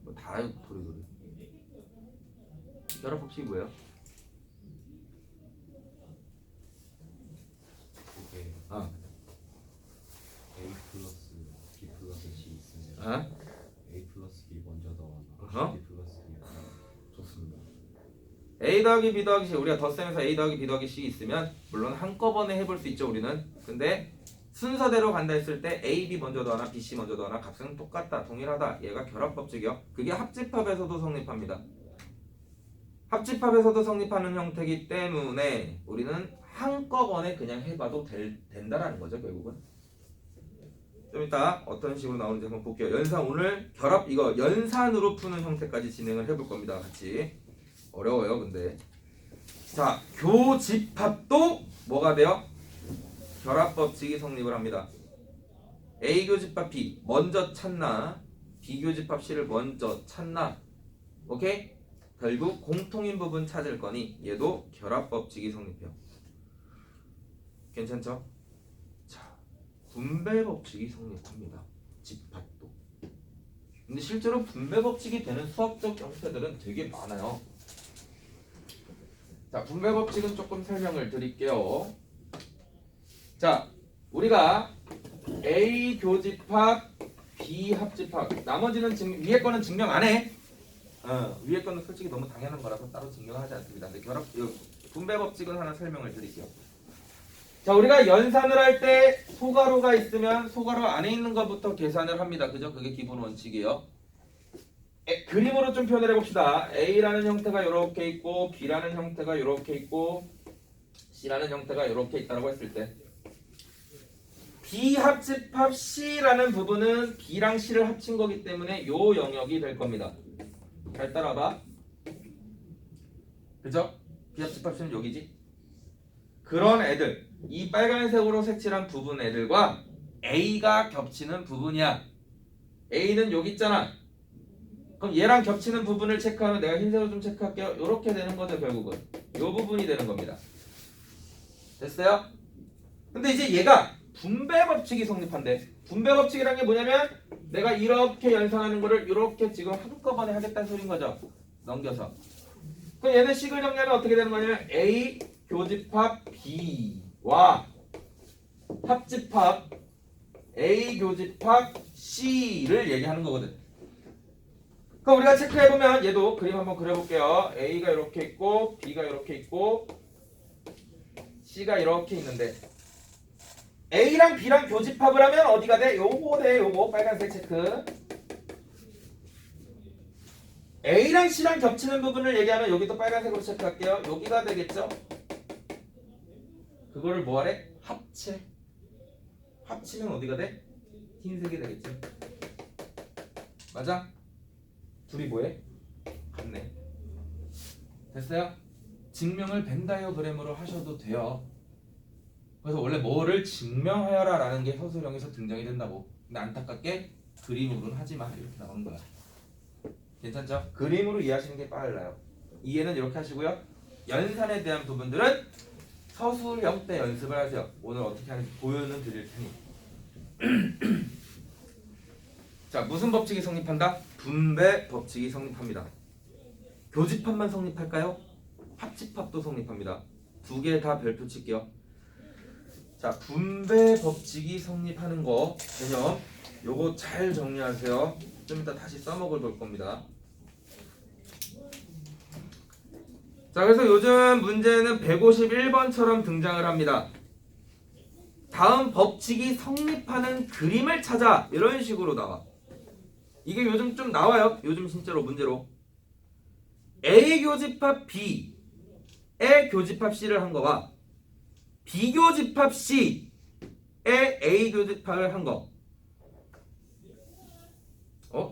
뭐 다 알고 도리도리. 결합법칙이 뭐예요? 이게 아, A 플러스 B 플러스 C 있으면 아? A 플러스 B 먼저 어허. 넣어놔 B 플러스 B 좋습니다. A 더하기 B 더하기 C, 우리가 덧셈에서 A 더하기 B 더하기 C 있으면 물론 한꺼번에 해볼 수 있죠 우리는. 근데 순서대로 간다 했을 때 A, B 먼저 더하나 B, C 먼저 더하나 값은 똑같다, 동일하다. 얘가 결합법칙이요. 그게 합집합에서도 성립합니다. 합집합에서도 성립하는 형태이기 때문에 우리는 한꺼번에 그냥 해봐도 된다라는 거죠 결국은. 좀 이따 어떤 식으로 나오는지 한번 볼게요. 연산 오늘 결합 이거 연산으로 푸는 형태까지 진행을 해볼 겁니다. 같이. 어려워요 근데. 자, 교집합도 뭐가 돼요? 결합법칙이 성립을 합니다. A 교집합 B 먼저 찾나 B 교집합 C를 먼저 찾나. 오케이? 결국 공통인 부분 찾을 거니 얘도 결합법칙이 성립해요. 괜찮죠? 자, 분배법칙이 성립합니다. 집합도. 근데 실제로 분배법칙이 되는 수학적 형태들은 되게 많아요. 자, 분배법칙은 조금 설명을 드릴게요. 자, 우리가 A 교집합 B 합집합 나머지는 위에 거는 증명 안 해. 위에 거는 솔직히 너무 당연한 거라서 따로 증명하지 않습니다. 근데 분배법칙은 하나 설명을 드릴게요. 자, 우리가 연산을 할 때 소가로가 있으면 소가로 안에 있는 것부터 계산을 합니다. 그죠? 그게 기본 원칙이에요. 그림으로 좀 표현을 해봅시다. A라는 형태가 이렇게 있고 B라는 형태가 이렇게 있고 C라는 형태가 이렇게 있다고 했을 때 B 합집합 C라는 부분은 B랑 C를 합친 거기 때문에 요 영역이 될 겁니다. 잘 따라봐. 그죠? B 합집합 C는 여기지? 그런 애들, 이 빨간색으로 색칠한 부분 애들과 A가 겹치는 부분이야. A는 여기 있잖아. 그럼 얘랑 겹치는 부분을 체크하면 내가 흰색으로 좀 체크할게요. 이렇게 되는 거죠 결국은. 요 부분이 되는 겁니다. 됐어요? 근데 이제 얘가 분배법칙이 성립한대. 분배법칙이란 게 뭐냐면 내가 이렇게 연산하는 거를 이렇게 지금 한꺼번에 하겠다는 소린 거죠. 넘겨서. 그럼 얘는 식을 정리하면 어떻게 되는 거냐면 A 교집합 B와 합집합 A 교집합 C를 얘기하는 거거든. 그럼 우리가 체크해보면 얘도 그림 한번 그려볼게요. A가 이렇게 있고 B가 이렇게 있고 C가 이렇게 있는데 A랑 B랑 교집합을 하면 어디가 돼? 요거 돼. 요거 빨간색 체크. A랑 C랑 겹치는 부분을 얘기하면 여기도 빨간색으로 체크할게요. 여기가 되겠죠? 그거를 뭐하래? 합체. 합치면 어디가 돼? 흰색이 되겠죠? 맞아? 둘이 뭐해? 같네. 됐어요? 증명을 벤 다이어그램으로 하셔도 돼요. 그래서 원래 뭐를 증명하여라 라는 게 서술형에서 등장이 된다고. 근데 안타깝게 그림으로는 하지마 이렇게 나오는 거야. 괜찮죠? 그림으로 이해하시는 게 빨라요. 이해는 이렇게 하시고요. 연산에 대한 부분들은 서술형 때 연습을 하세요. 오늘 어떻게 하는지 보여는 드릴 테니. 자, 무슨 법칙이 성립한다? 분배 법칙이 성립합니다. 교집합만 성립할까요? 합집합도 성립합니다. 두 개 다 별표 칠게요. 자, 분배 법칙이 성립하는 거 개념 요거 잘 정리하세요. 좀 이따 다시 써먹을 볼 겁니다. 자, 그래서 요즘 문제는 151번처럼 등장을 합니다. 다음 법칙이 성립하는 그림을 찾아 이런 식으로 나와. 이게 요즘 좀 나와요. 요즘 진짜로 문제로 A 교집합 B의 교집합 C를 한 거와 B 교집합 C의 A 교집합을 한 거.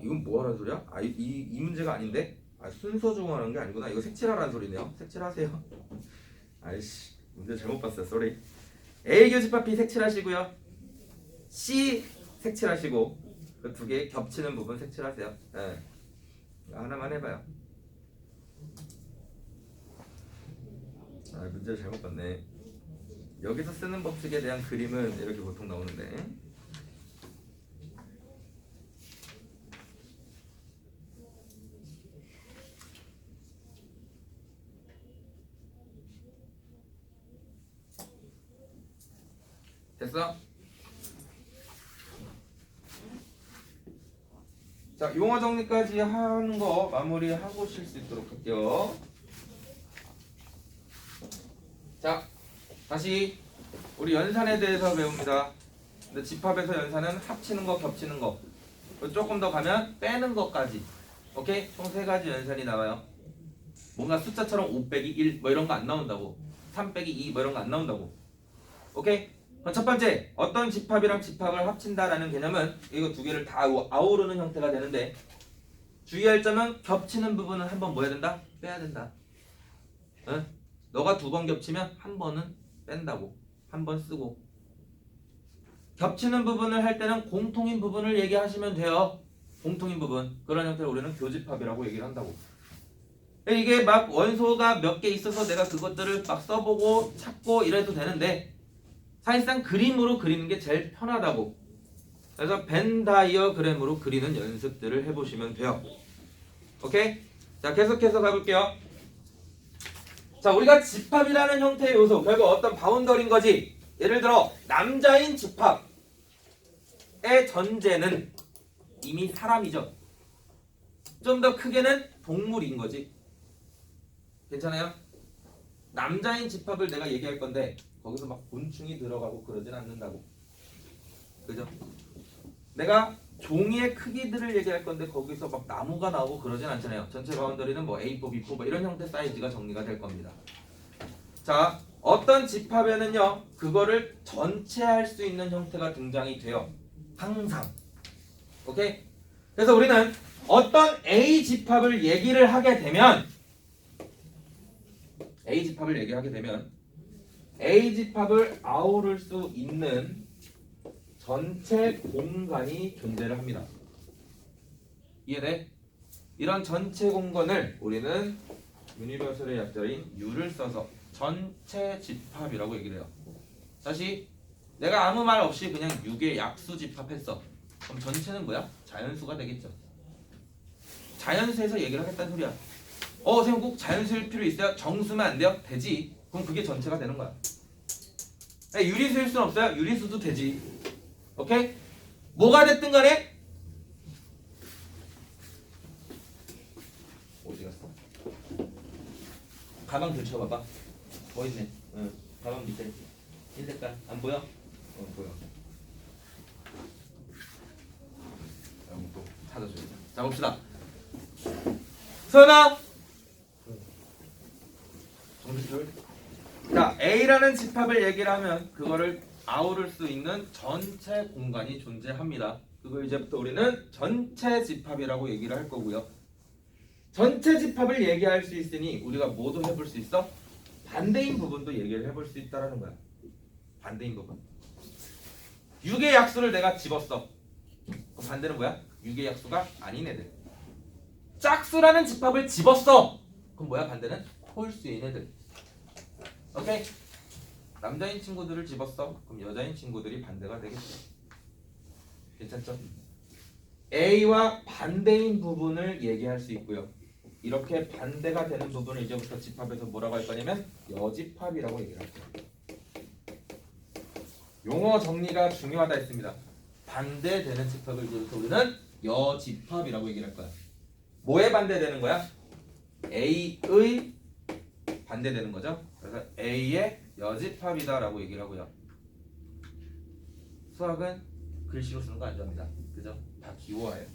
이건 뭐 하는 소리야? 이 문제가 아닌데? 순서 적응하는 게 아니구나. 이거 색칠하라는 소리네요. 색칠하세요. 아이씨, 문제 잘못 봤어요. 쏘리. A 교집합 B 색칠하시고요. C 색칠하시고 그 두 개 겹치는 부분 색칠하세요. 네. 하나만 해봐요. 문제를 잘못 봤네. 여기서 쓰는 법칙에 대한 그림은 이렇게 보통 나오는데. 됐어? 자, 용어 정리까지 하는 거 마무리하고 쉴 수 있도록 할게요. 자, 다시 우리 연산에 대해서 배웁니다. 근데 집합에서 연산은 합치는 거, 겹치는 거. 조금 더 가면 빼는 것까지. 오케이? 총 3가지 연산이 나와요. 뭔가 숫자처럼 5 빼기 1 뭐 이런 거 안 나온다고. 3 빼기 2 뭐 이런 거 안 나온다고. 오케이? 그럼 첫 번째, 어떤 집합이랑 집합을 합친다라는 개념은 이거 두 개를 다 아우르는 형태가 되는데, 주의할 점은 겹치는 부분은 한 번 뭐 해야 된다? 빼야 된다. 응? 너가 2번 겹치면 한 번은 뺀다고. 한 번 쓰고. 겹치는 부분을 할 때는 공통인 부분을 얘기하시면 돼요. 공통인 부분. 그런 형태를 우리는 교집합이라고 얘기를 한다고. 이게 막 원소가 몇 개 있어서 내가 그것들을 막 써보고 찾고 이래도 되는데, 사실상 그림으로 그리는 게 제일 편하다고. 그래서 벤 다이어그램으로 그리는 연습들을 해보시면 돼요. 오케이? 자, 계속해서 가볼게요. 자, 우리가 집합이라는 형태의 요소, 결국 어떤 바운더리인 거지. 예를 들어 남자인 집합의 전제는 이미 사람이죠. 좀 더 크게는 동물인 거지. 괜찮아요? 남자인 집합을 내가 얘기할 건데 거기서 막 곤충이 들어가고 그러진 않는다고. 그죠? 내가 종이의 크기들을 얘기할 건데 거기서 막 나무가 나오고 그러진 않잖아요. 전체 바운더리는 뭐 A4, B4 뭐 이런 형태 사이즈가 정리가 될 겁니다. 자, 어떤 집합에는요 그거를 전체할 수 있는 형태가 등장이 돼요. 항상. 오케이? 그래서 우리는 어떤 A 집합을 얘기를 하게 되면 A 집합을 아우를 수 있는 전체 공간이 존재를 합니다. 이해돼? 이런 전체 공간을 우리는 유니버설의 약자인 U를 써서 전체 집합이라고 얘기를 해요. 다시 내가 아무 말 없이 그냥 6의 약수 집합했어. 그럼 전체는 뭐야? 자연수가 되겠죠. 자연수에서 얘기를 하겠다는 소리야. 선생님 꼭 자연수일 필요 있어요? 정수면 안 돼요? 되지. 그럼 그게 전체가 되는 거야. 유리수일 수는 없어요? 유리수도 되지. 오케이? 뭐가 됐든 간에 어디 갔어? 가방 들춰봐봐. 뭐 있네? 응. 가방 밑에 흰 색깔 안 보여? 보여. 여기 또 찾아줘야지. 자, 봅시다. 서연아. 정신줄. 자, A라는 집합을 얘기를 하면 그거를 아우를 수 있는 전체 공간이 존재합니다. 그거 이제부터 우리는 전체 집합이라고 얘기를 할 거고요. 전체 집합을 얘기할 수 있으니 우리가 뭐도 해볼 수 있어? 반대인 부분도 얘기를 해볼 수 있다라는 거야. 반대인 부분. 6의 약수를 내가 집었어. 그럼 반대는 뭐야? 6의 약수가 아닌 애들. 짝수라는 집합을 집었어. 그럼 뭐야 반대는? 홀수인 애들. 오케이? 남자인 친구들을 집었어. 그럼 여자인 친구들이 반대가 되겠죠. 괜찮죠? A와 반대인 부분을 얘기할 수 있고요. 이렇게 반대가 되는 부분을 이제부터 집합에서 뭐라고 할 거냐면 여집합이라고 얘기를 할 거예요. 용어 정리가 중요하다 했습니다. 반대되는 집합을 이제부터 우리는 여집합이라고 얘기를 할 거야. 뭐에 반대되는 거야? A의 반대되는 거죠. 그래서 A의 여집합이다라고 얘기를 하고요. 수학은 글씨로 쓰는 거 안 좋아합니다. 그죠? 다 기호화예요.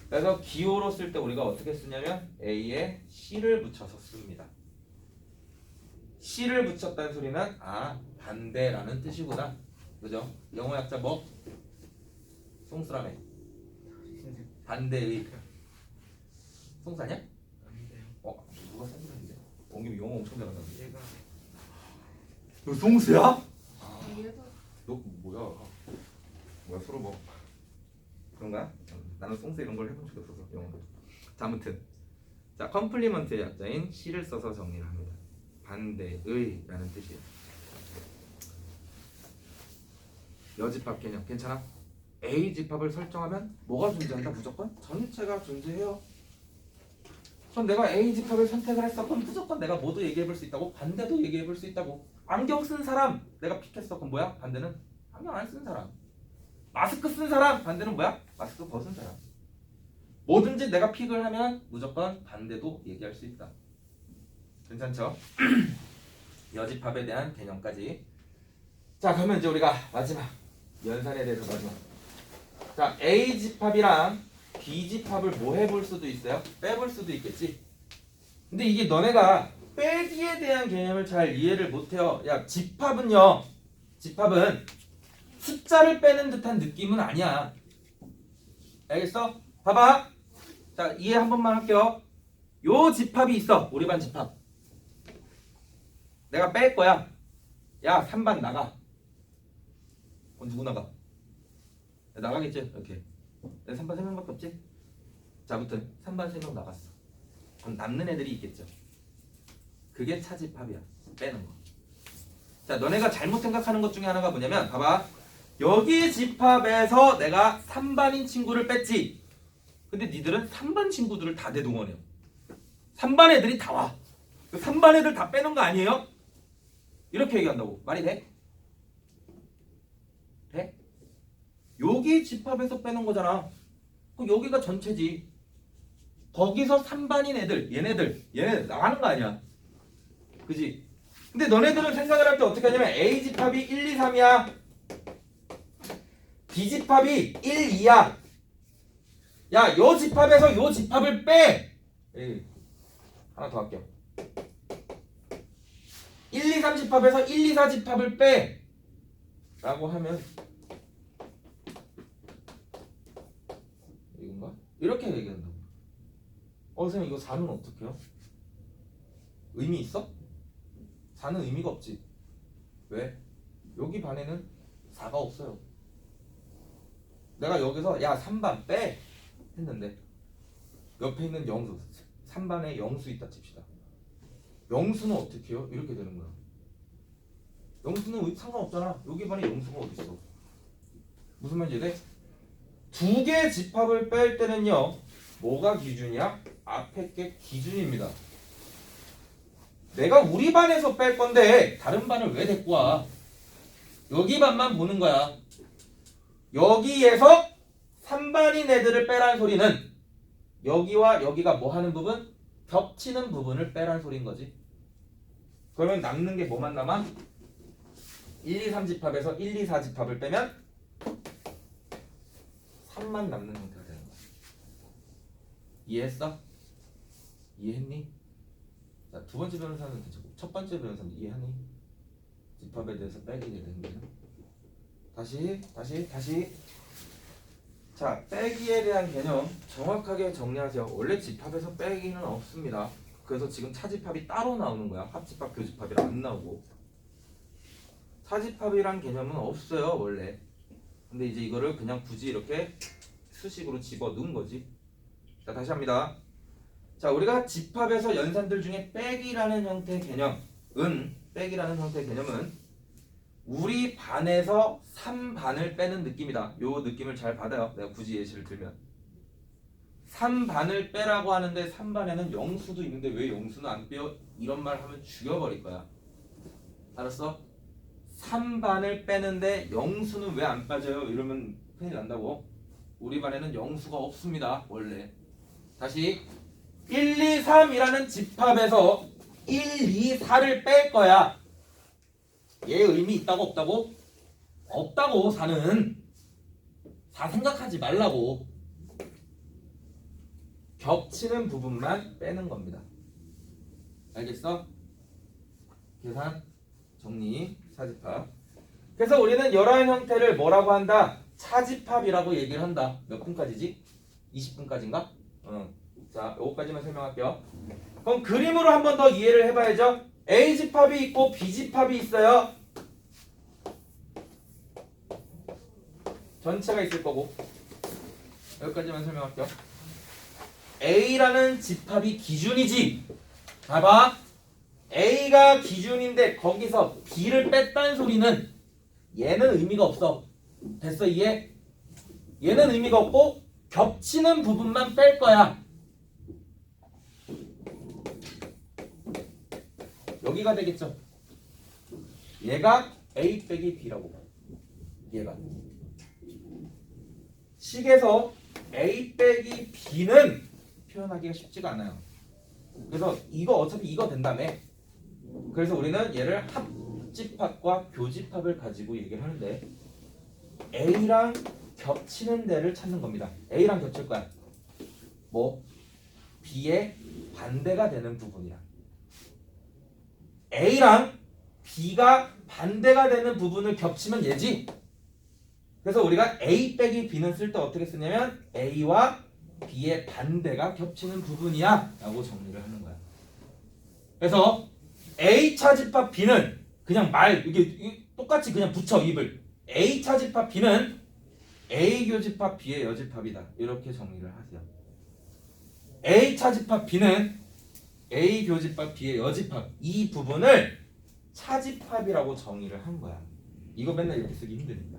그래서 기호로 쓸 때 우리가 어떻게 쓰냐면 A에 C를 붙여서 씁니다. C를 붙였다는 소리는 반대라는 뜻이구나. 그죠? 영어 약자 뭐? 송수라며. 반대의 송수 아니야? 누가 송수라는데? 원김이 영어 엄청 잘한다는데. 얘가 너 송수야? 얘도 너 뭐야? 서로 뭐 그런가? 나는 송수 이런 걸 해본 적이 없어서 영어로. 자, 아무튼 자 컴플리먼트의 약자인 C를 써서 정리를 합니다. 반대의라는 뜻이에요. 여집합 개념 괜찮아? A 집합을 설정하면 뭐가 존재한다? 무조건 전체가 존재해요. 그럼 내가 A 집합을 선택을 했어. 그럼 무조건 내가 모두 얘기해 볼 수 있다고? 반대도 얘기해 볼 수 있다고. 안경 쓴 사람 내가 픽했어. 그럼 뭐야? 반대는 안경 안 쓴 사람. 마스크 쓴 사람 반대는 뭐야? 마스크 벗은 사람. 뭐든지 내가 픽을 하면 무조건 반대도 얘기할 수 있다. 괜찮죠? 여집합에 대한 개념까지. 자, 그러면 이제 우리가 마지막 연산에 대해서 마지막. 자, A 집합이랑 B 집합을 뭐 해볼 수도 있어요? 빼볼 수도 있겠지. 근데 이게 너네가 빼기에 대한 개념을 잘 이해를 못해요. 야, 집합은요. 집합은 숫자를 빼는 듯한 느낌은 아니야. 알겠어? 봐봐. 자, 이해 한 번만 할게요. 요 집합이 있어. 우리 반 집합. 내가 뺄 거야. 야, 3반 나가. 누구 나가? 야, 나가겠지? 이렇게. 3반 3명밖에 없지? 자, 아무튼 3반 3명 나갔어. 그럼 남는 애들이 있겠죠. 그게 차집합이야. 빼는 거. 자, 너네가 잘못 생각하는 것 중에 하나가 뭐냐면 봐봐. 여기 집합에서 내가 3반인 친구를 뺐지. 근데 니들은 3반 친구들을 다 대동원해요. 3반 애들이 다 와. 3반 애들 다 빼는 거 아니에요? 이렇게 얘기한다고. 말이 돼? 돼? 여기 집합에서 빼는 거잖아. 그럼 여기가 전체지. 거기서 3반인 애들, 얘네들 나가는 거 아니야. 그지? 근데 너네들은 생각을 할 때 어떻게 하냐면 A 집합이 1, 2, 3이야. B 집합이 1, 2야. 야, 요 집합에서 요 집합을 빼. 에이, 하나 더 할게요. 1, 2, 3 집합에서 1, 2, 4 집합을 빼. 라고 하면 이건가? 이렇게 얘기한다고. 선생님 이거 4는 어떻게 해요? 의미 있어? 4는 의미가 없지. 왜? 여기 반에는 4가 없어요. 내가 여기서 야 3반 빼 했는데 옆에 있는 영수 3반에 영수 있다 칩시다. 영수는 어떻게 해요? 이렇게 되는 거야. 영수는 상관없잖아. 여기 반에 영수가 어디 있어? 무슨 말인지 돼? 두 개 집합을 뺄 때는요. 뭐가 기준이야? 앞에 게 기준입니다. 내가 우리 반에서 뺄 건데 다른 반을 왜 데리고 와? 여기 반만 보는 거야. 여기에서 3반인 애들을 빼라는 소리는 여기와 여기가 뭐 하는 부분? 겹치는 부분을 빼라는 소리인 거지. 그러면 남는 게 뭐만 남아? 1, 2, 3 집합에서 1, 2, 4 집합을 빼면 3만 남는 형태가 되는 거야. 이해했어? 이해했니? 자, 두 번째 변호사는 괜찮고 첫 번째 변호사는 이해하니? 집합에 대해서 빼기에 대한 게 다시 자, 빼기에 대한 개념 정확하게 정리하세요. 원래 집합에서 빼기는 없습니다. 그래서 지금 차집합이 따로 나오는 거야. 합집합, 교집합이랑 안 나오고. 차집합이란 개념은 없어요 원래. 근데 이제 이거를 그냥 굳이 이렇게 수식으로 집어넣은 거지. 자, 다시 합니다. 자, 우리가 집합에서 연산들 중에 빼기라는 형태의 개념은 우리 반에서 3반을 빼는 느낌이다. 요 느낌을 잘 받아요. 내가 굳이 예시를 들면 3반을 빼라고 하는데 3반에는 영수도 있는데 왜 영수는 안 빼요? 이런 말 하면 죽여버릴 거야. 알았어? 3반을 빼는데 영수는 왜 안 빠져요? 이러면 큰일 난다고. 우리 반에는 영수가 없습니다. 원래. 다시 1, 2, 3이라는 집합에서 1, 2, 4를 뺄 거야. 얘 의미 있다고 없다고? 없다고. 4는 4 생각하지 말라고. 겹치는 부분만 빼는 겁니다. 알겠어? 계산, 정리, 차집합. 그래서 우리는 이러한 형태를 뭐라고 한다? 차집합이라고 얘기를 한다. 몇 분까지지? 20분까지인가? 자, 요거까지만 설명할게요. 그럼 그림으로 한 번 더 이해를 해봐야죠. A집합이 있고 B집합이 있어요. 전체가 있을 거고. 여기까지만 설명할게요. A라는 집합이 기준이지. 봐봐. A가 기준인데 거기서 B를 뺐다는 소리는 얘는 의미가 없어. 됐어? 이해? 얘는 의미가 없고 겹치는 부분만 뺄 거야. 여기가 되겠죠. 얘가 A 빼기 B라고. 얘가 식에서 A 빼기 B는 표현하기가 쉽지가 않아요. 그래서 이거 어차피 이거 된다며. 그래서 우리는 얘를 합집합과 교집합을 가지고 얘기를 하는데 A랑 겹치는 데를 찾는 겁니다. A랑 겹칠 거야. 뭐? B의 반대가 되는 부분이야. A랑 B가 반대가 되는 부분을 겹치면 얘지. 그래서 우리가 A 빼기 B는 쓸 때 어떻게 쓰냐면 A와 B의 반대가 겹치는 부분이야 라고 정리를 하는 거야. 그래서 A 차집합 B는 그냥 이게 똑같이 그냥 붙여 입을. A 차집합 B는 A 교집합 B의 여집합이다. 이렇게 정리를 하세요. A 차집합 B는 A 교집합 B의 여집합. 이 부분을 차집합이라고 정의를 한 거야. 이거 맨날 이렇게 쓰기 힘드니까.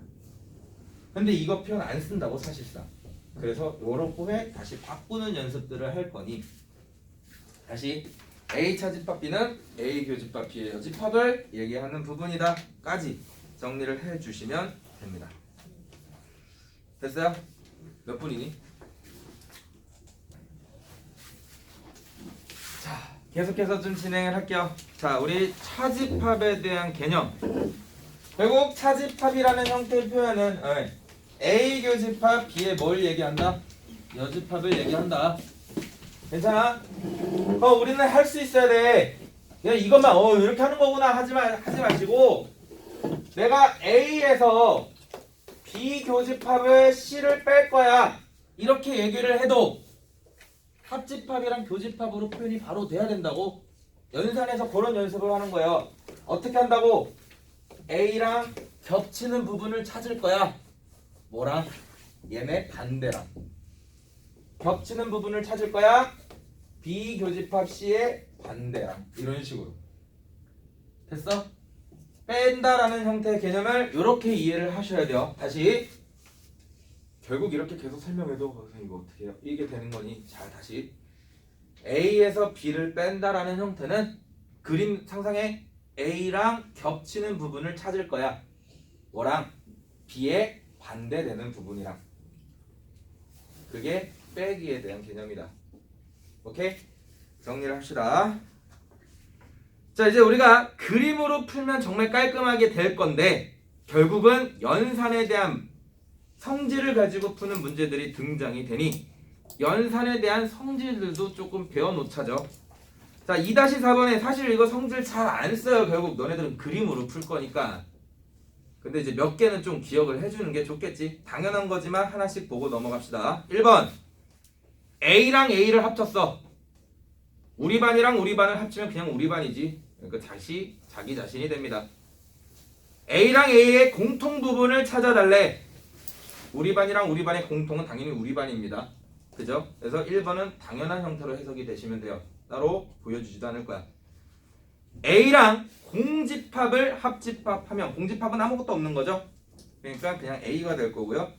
근데 이거 표현 안 쓴다고 사실상. 그래서 요렇게 다시 바꾸는 연습들을 할 거니 다시 A 차집합 B는 A 교집합 B의 여집합을 얘기하는 부분이다 까지 정리를 해주시면 됩니다. 됐어요? 몇 분이니? 자, 계속해서 좀 진행을 할게요. 자, 우리 차집합에 대한 개념. 결국 차집합이라는 형태의 표현은 A 교집합 B의 뭘 얘기한다? 여집합을 얘기한다. 괜찮아? 우리는 할 수 있어야 돼. 그냥 이것만 이렇게 하는 거구나 하지 마시고 내가 A에서 B 교집합을 C를 뺄 거야. 이렇게 얘기를 해도 합집합이랑 교집합으로 표현이 바로 돼야 된다고. 연산에서 그런 연습을 하는 거예요. 어떻게 한다고? A랑 겹치는 부분을 찾을 거야. 뭐랑? 얘네 반대랑. 겹치는 부분을 찾을 거야. B 교집합 C의 반대랑. 이런 식으로. 됐어? 뺀다라는 형태의 개념을 이렇게 이해를 하셔야 돼요. 다시. 결국 이렇게 계속 설명해도 선생님 이거 어떻게 해요? 이게 되는 거니? 자, 다시. A에서 B를 뺀다라는 형태는 그림 상상에 A랑 겹치는 부분을 찾을 거야. 뭐랑? B의 반대되는 부분이랑. 그게 빼기에 대한 개념이다. 오케이? 정리를 합시다. 자, 이제 우리가 그림으로 풀면 정말 깔끔하게 될 건데 결국은 연산에 대한 성질을 가지고 푸는 문제들이 등장이 되니 연산에 대한 성질들도 조금 배워놓자죠. 자, 2-4번에 사실 이거 성질 잘 안 써요. 결국 너네들은 그림으로 풀 거니까. 근데 이제 몇 개는 좀 기억을 해주는 게 좋겠지. 당연한 거지만 하나씩 보고 넘어갑시다. 1번 A랑 A를 합쳤어. 우리 반이랑 우리 반을 합치면 그냥 우리 반이지. 그러니까 다시 자기 자신이 됩니다. A랑 A의 공통 부분을 찾아달래. 우리 반이랑 우리 반의 공통은 당연히 우리 반입니다. 그죠? 그래서 1번은 당연한 형태로 해석이 되시면 돼요. 따로 보여주지도 않을 거야. A랑 공집합을 합집합하면 공집합은 아무것도 없는 거죠. 그러니까 그냥 A가 될 거고요.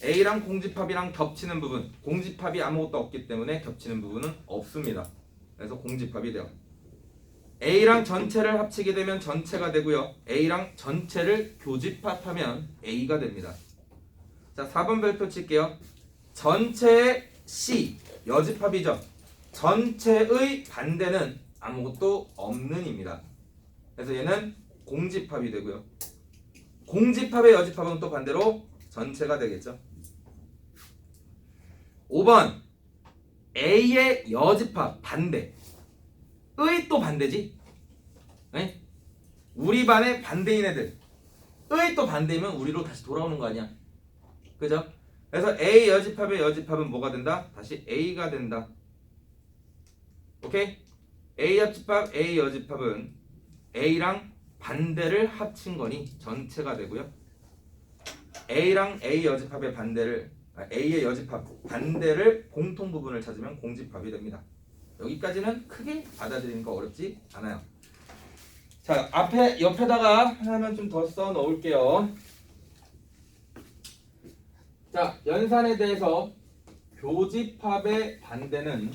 A랑 공집합이랑 겹치는 부분, 공집합이 아무것도 없기 때문에 겹치는 부분은 없습니다. 그래서 공집합이 돼요. A랑 전체를 합치게 되면 전체가 되고요. A랑 전체를 교집합하면 A가 됩니다. 자, 4번 별표 칠게요. 전체의 C, 여집합이죠. 전체의 반대는 아무것도 없는입니다. 그래서 얘는 공집합이 되고요. 공집합의 여집합은 또 반대로 전체가 되겠죠. 5번 A의 여집합 반대 의 또 반대지. 네? 우리 반의 반대인 애들 의 또 반대이면 우리로 다시 돌아오는 거 아니야. 그죠? 그래서 A 여집합의 여집합은 뭐가 된다? 다시 A가 된다. 오케이? A 여집합 A 여집합은 A랑 반대를 합친 거니 전체가 되고요. A랑 A 여집합의 반대를 A의 여집합 반대를 공통 부분을 찾으면 공집합이 됩니다. 여기까지는 크게 받아들이니까 어렵지 않아요. 자, 앞에 옆에다가 하나만 좀 더 써 놓을게요. 자, 연산에 대해서 교집합의 반대는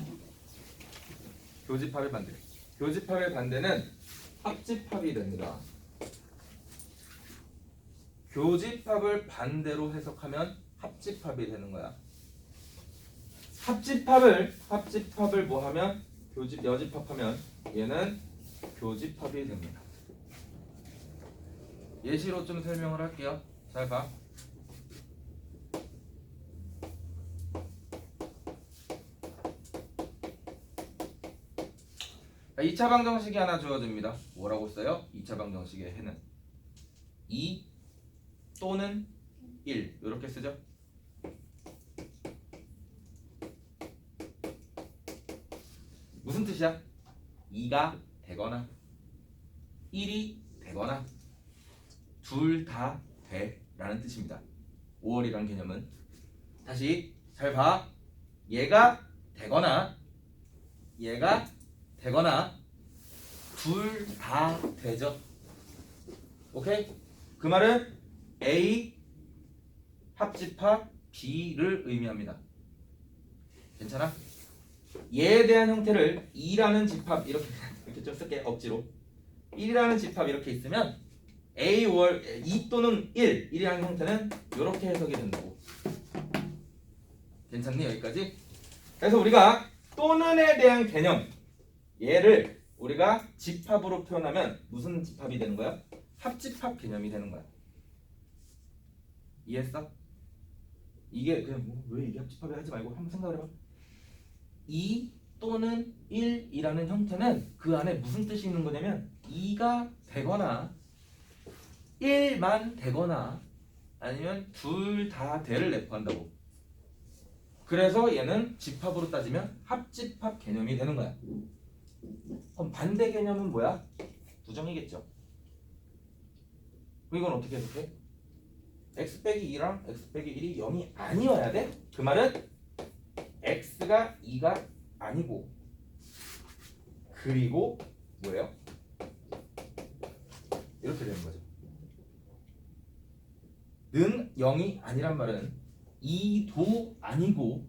합집합이 됩니다. 교집합을 반대로 해석하면 합집합이 되는 거야. 합집합을 뭐 하면 여집합하면 얘는 교집합이 됩니다. 예시로 좀 설명을 할게요. 잘 봐. 자, 2차 방정식이 하나 주어집니다. 뭐라고 써요? 2차 방정식의 해는 2 또는 1 이렇게 쓰죠. 무슨 뜻이야? 2가 되거나 1이 되거나 둘 다 돼 라는 뜻입니다. 5월이란 개념은 다시 잘 봐. 얘가 되거나 둘 다 되죠. 오케이? 그 말은 A 합집합 B를 의미합니다. 괜찮아? 얘에 대한 형태를 2라는 집합 이렇게 좀 쓸게. 억지로 1이라는 집합 이렇게 있으면 A 2 또는 1이라는 형태는 이렇게 해석이 된다고. 괜찮니? 여기까지? 그래서 우리가 또는에 대한 개념 얘를 우리가 집합으로 표현하면 무슨 집합이 되는 거야? 합집합 개념이 되는 거야. 이해했어? 이게 그냥 왜 이게 합집합이 하지 말고 한번 생각을 해봐. 2 또는 1이라는 형태는 그 안에 무슨 뜻이 있는 거냐면 2가 되거나 1만 되거나 아니면 둘 다 되를 내포한다고. 그래서 얘는 집합으로 따지면 합집합 개념이 되는 거야. 그럼 반대 개념은 뭐야? 부정이겠죠. 이건 어떻게 해석해? x 빼기 2랑 x 빼기 1이 0이 아니어야 돼? 그 말은 x가 2가 아니고 그리고 뭐예요? 이렇게 되는 거죠. 는 0이 아니란 말은 2도 아니고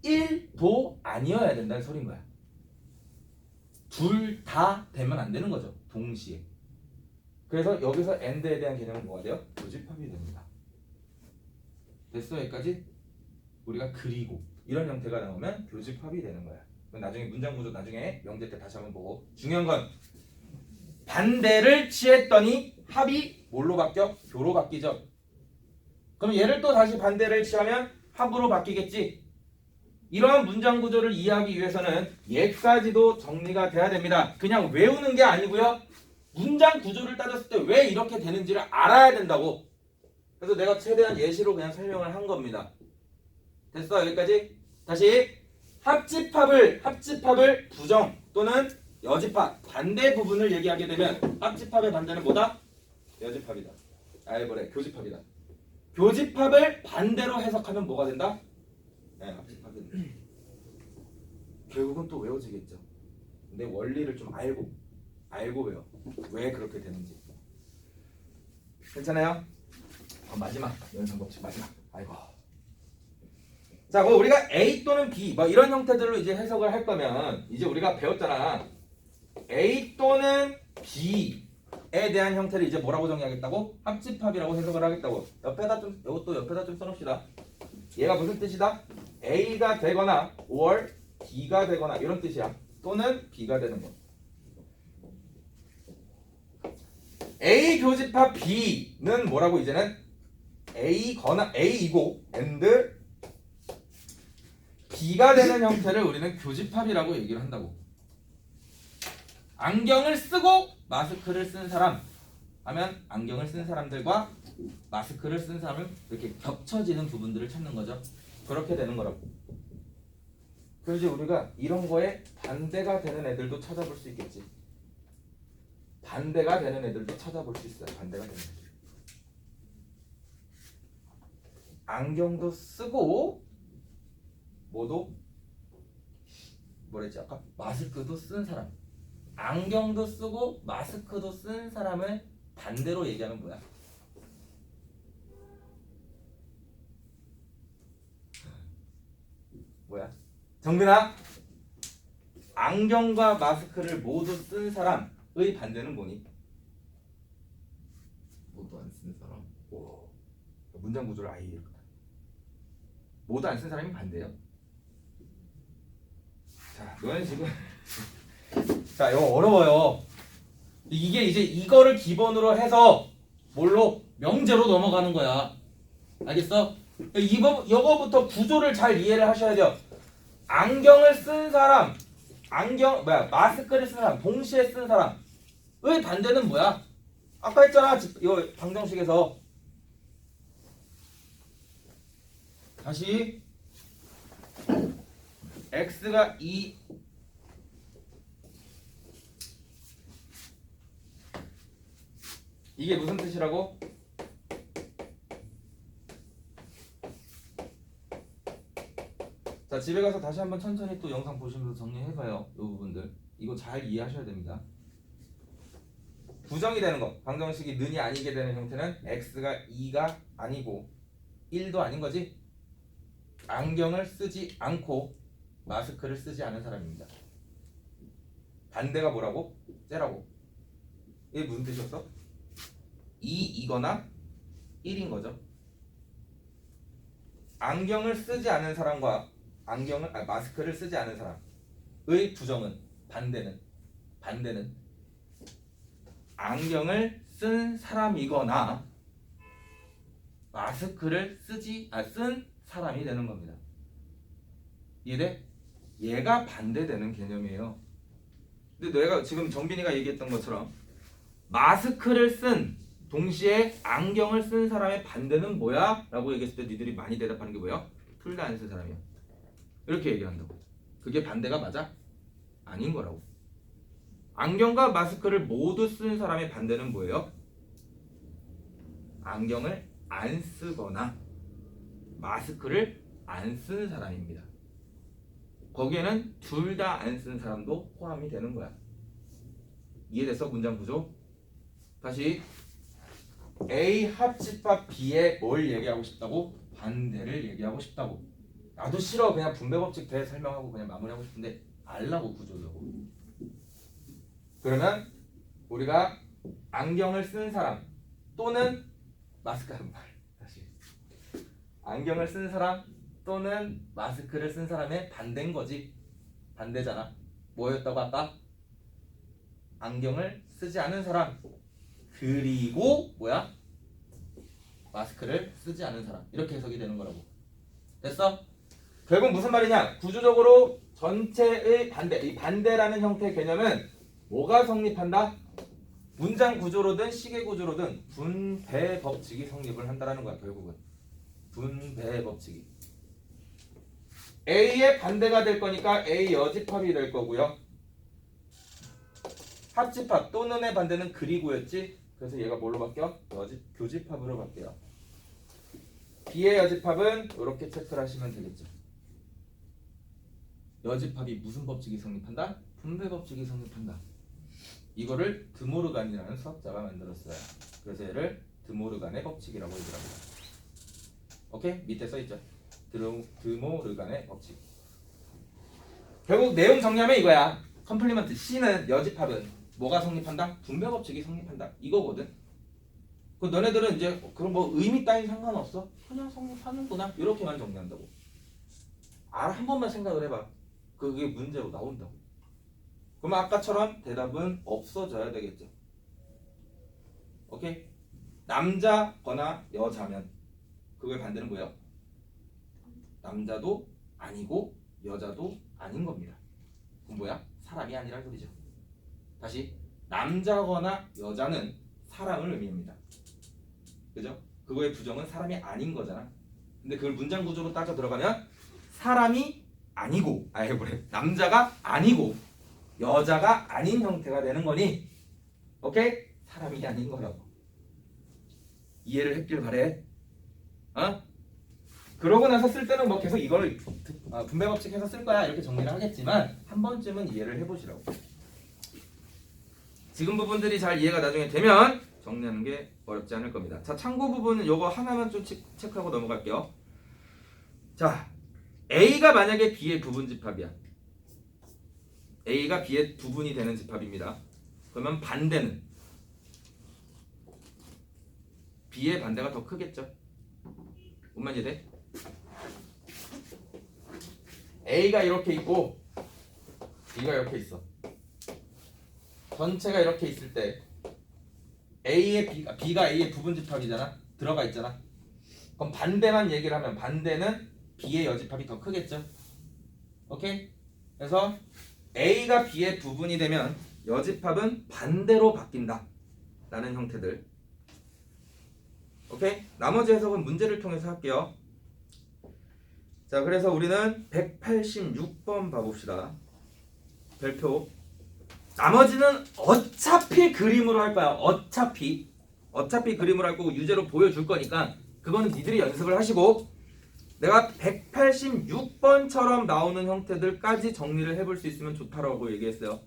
1도 아니어야 된다는 소린 거야. 둘 다 되면 안 되는 거죠. 동시에. 그래서 여기서 AND에 대한 개념은 뭐가 돼요? 교집합이 됩니다. 됐어? 여기까지? 우리가 그리고 이런 형태가 나오면 교집합이 되는 거야. 나중에 문장 구조 나중에 명제 때 다시 한번 보고. 중요한 건 반대를 취했더니 합이 뭘로 바뀌어? 교로 바뀌죠. 그럼 얘를 또 다시 반대를 취하면 합으로 바뀌겠지. 이러한 문장 구조를 이해하기 위해서는 얘까지도 정리가 돼야 됩니다. 그냥 외우는 게 아니고요. 문장 구조를 따졌을 때 왜 이렇게 되는지를 알아야 된다고. 그래서 내가 최대한 예시로 그냥 설명을 한 겁니다. 됐어? 여기까지? 다시 합집합을 부정 또는 여집합 반대 부분을 얘기하게 되면 합집합의 반대는 뭐다? 여집합이다. 교집합이다. 교집합을 반대로 해석하면 뭐가 된다? 네, 합집합이 된다. 결국은 또 외워지겠죠. 근데 원리를 좀 알고 외워. 왜 그렇게 되는지. 괜찮아요? 마지막 연상 법칙 마지막. 아이고. 자, 뭐 우리가 A 또는 B 뭐 이런 형태들로 이제 해석을 할 거면 이제 우리가 배웠잖아. A 또는 B에 대한 형태를 이제 뭐라고 정의하겠다고? 합집합이라고 해석을 하겠다고. 옆에다 좀 이것도 옆에다 좀 써놓읍시다. 얘가 무슨 뜻이다? A가 되거나 or B가 되거나 이런 뜻이야. 또는 B가 되는 거. A 교집합 B는 뭐라고 이제는 A거나 A이고 and B가 되는 형태를 우리는 교집합이라고 얘기를 한다고. 안경을 쓰고 마스크를 쓴 사람 하면 안경을 쓴 사람들과 마스크를 쓴 사람을 이렇게 겹쳐지는 부분들을 찾는 거죠. 그렇게 되는 거라고. 그래서 이제 우리가 이런 거에 반대가 되는 애들도 찾아볼 수 있겠지. 반대가 되는 애들도 찾아볼 수 있어요. 반대가 되는 애들. 안경도 쓰고 뭐도 뭐랬지 아까? 마스크도 쓴 사람. 안경도 쓰고 마스크도 쓴 사람을 반대로 얘기하면 뭐야? 뭐야? 정민아, 안경과 마스크를 모두 쓴 사람의 반대는 뭐니? 모두 안 쓴 사람. 오, 문장 구조를 아예 이렇게. 모두 안 쓴 사람이 반대요. 자, 너는 지금 자, 이거 어려워요. 이게 이제 이거를 기본으로 해서 뭘로 명제로 넘어가는 거야. 알겠어? 이거부터 구조를 잘 이해를 하셔야 돼요. 안경을 쓴 사람, 마스크를 쓴 사람, 동시에 쓴 사람의 반대는 뭐야? 아까 했잖아. 이거 방정식에서. 다시 x가 2 이게 무슨 뜻이라고? 자, 집에 가서 다시 한번 천천히 또 영상 보시면서 정리해봐요. 이 부분들 이거 잘 이해하셔야 됩니다. 부정이 되는 거, 방정식이 는이 아니게 되는 형태는 x가 2가 아니고 1도 아닌 거지. 안경을 쓰지 않고 마스크를 쓰지 않은 사람입니다. 반대가 뭐라고? 째라고. 이게 무슨 뜻이었어? 2이거나 1인 거죠. 안경을 쓰지 않은 사람과 마스크를 쓰지 않은 사람의 부정은 반대는 안경을 쓴 사람이거나 마스크를 쓴 사람이 되는 겁니다. 이해돼? 얘가 반대되는 개념이에요. 근데 내가 지금 정빈이가 얘기했던 것처럼 마스크를 쓴 동시에 안경을 쓴 사람의 반대는 뭐야? 라고 얘기했을 때 니들이 많이 대답하는 게 뭐야? 둘 다 안 쓴 사람이야. 이렇게 얘기한다고. 그게 반대가 맞아? 아닌 거라고. 안경과 마스크를 모두 쓴 사람의 반대는 뭐예요? 안경을 안 쓰거나 마스크를 안 쓴 사람입니다. 거기에는 둘 다 안 쓴 사람도 포함이 되는 거야. 이해됐어? 문장 구조? 다시 A 합집합 B에 뭘 얘기하고 싶다고? 반대를 얘기하고 싶다고. 나도 싫어. 그냥 분배법칙 대 설명하고 그냥 마무리하고 싶은데 알라고 구조적으로. 그러면 우리가 안경을 쓴 사람 또는 마스크 한 말. 다시 안경을 쓴 사람 또는 마스크를 쓴 사람의 반대인 거지. 반대잖아. 뭐였다고 아까? 안경을 쓰지 않은 사람 그리고 뭐야? 마스크를 쓰지 않은 사람. 이렇게 해석이 되는 거라고. 됐어? 결국 무슨 말이냐? 구조적으로 전체의 반대, 이 반대라는 형태의 개념은 뭐가 성립한다? 문장 구조로든 시계 구조로든 분배 법칙이 성립을 한다라는 거야. 결국은 분배 법칙이 A의 반대가 될 거니까 A 여집합이 될 거고요. 합집합 또는의 반대는 그리고였지. 그래서 얘가 뭘로 바뀌어? 교집합으로 바뀌어요. B의 여집합은 이렇게 체크를 하시면 되겠죠. 여집합이 무슨 법칙이 성립한다? 분배 법칙이 성립한다. 이거를 드모르간이라는 수학자가 만들었어요. 그래서 얘를 드모르간의 법칙이라고 얘기를 합니다. 오케이? 밑에 써있죠. 드모르간의 법칙. 결국 내용 정리하면 이거야. 컴플리먼트 C는 여집합은 뭐가 성립한다? 분배 법칙이 성립한다. 이거거든. 그 너네들은 이제 그런 뭐 의미 따윈 상관없어. 그냥 성립하는구나. 이렇게만 정리한다고. 한 번만 생각을 해봐. 그게 문제로 나온다고. 그러면 아까처럼 대답은 없어져야 되겠죠. 오케이? 남자거나 여자면 그걸 반대는 뭐예요? 남자도 아니고 여자도 아닌 겁니다. 그럼 뭐야? 사람이 아니란 소리죠. 다시 남자거나 여자는 사람을 의미합니다. 그죠? 그거의 부정은 사람이 아닌 거잖아. 근데 그걸 문장 구조로 따져 들어가면 사람이 아니고 남자가 아니고 여자가 아닌 형태가 되는 거니 오케이? 사람이 아닌 거라고. 이해를 했길 바래. 어? 그러고 나서 쓸 때는 뭐 계속 이걸 분배 법칙 해서 쓸 거야 이렇게 정리를 하겠지만 한 번쯤은 이해를 해보시라고. 지금 부분들이 잘 이해가 나중에 되면 정리하는 게 어렵지 않을 겁니다. 자, 참고 부분은 요거 하나만 좀 체크하고 넘어갈게요. 자, A가 만약에 B의 부분 집합이야. A가 B의 부분이 되는 집합입니다. 그러면 반대는 B의 반대가 더 크겠죠. 뭔 말인지 돼? A가 이렇게 있고 B가 이렇게 있어. 전체가 이렇게 있을 때 A의 B가 A의 부분 집합이잖아. 들어가 있잖아. 그럼 반대만 얘기를 하면 반대는 B의 여집합이 더 크겠죠. 오케이? 그래서 A가 B의 부분이 되면 여집합은 반대로 바뀐다 라는 형태들. 오케이? 나머지 해석은 문제를 통해서 할게요. 자, 그래서 우리는 186번 봐봅시다. 별표. 나머지는 어차피 그림으로 할 거야. 어차피 그림으로 할 거고 유제로 보여줄 거니까 그거는 니들이 연습을 하시고 내가 186번처럼 나오는 형태들까지 정리를 해볼 수 있으면 좋다라고 얘기했어요.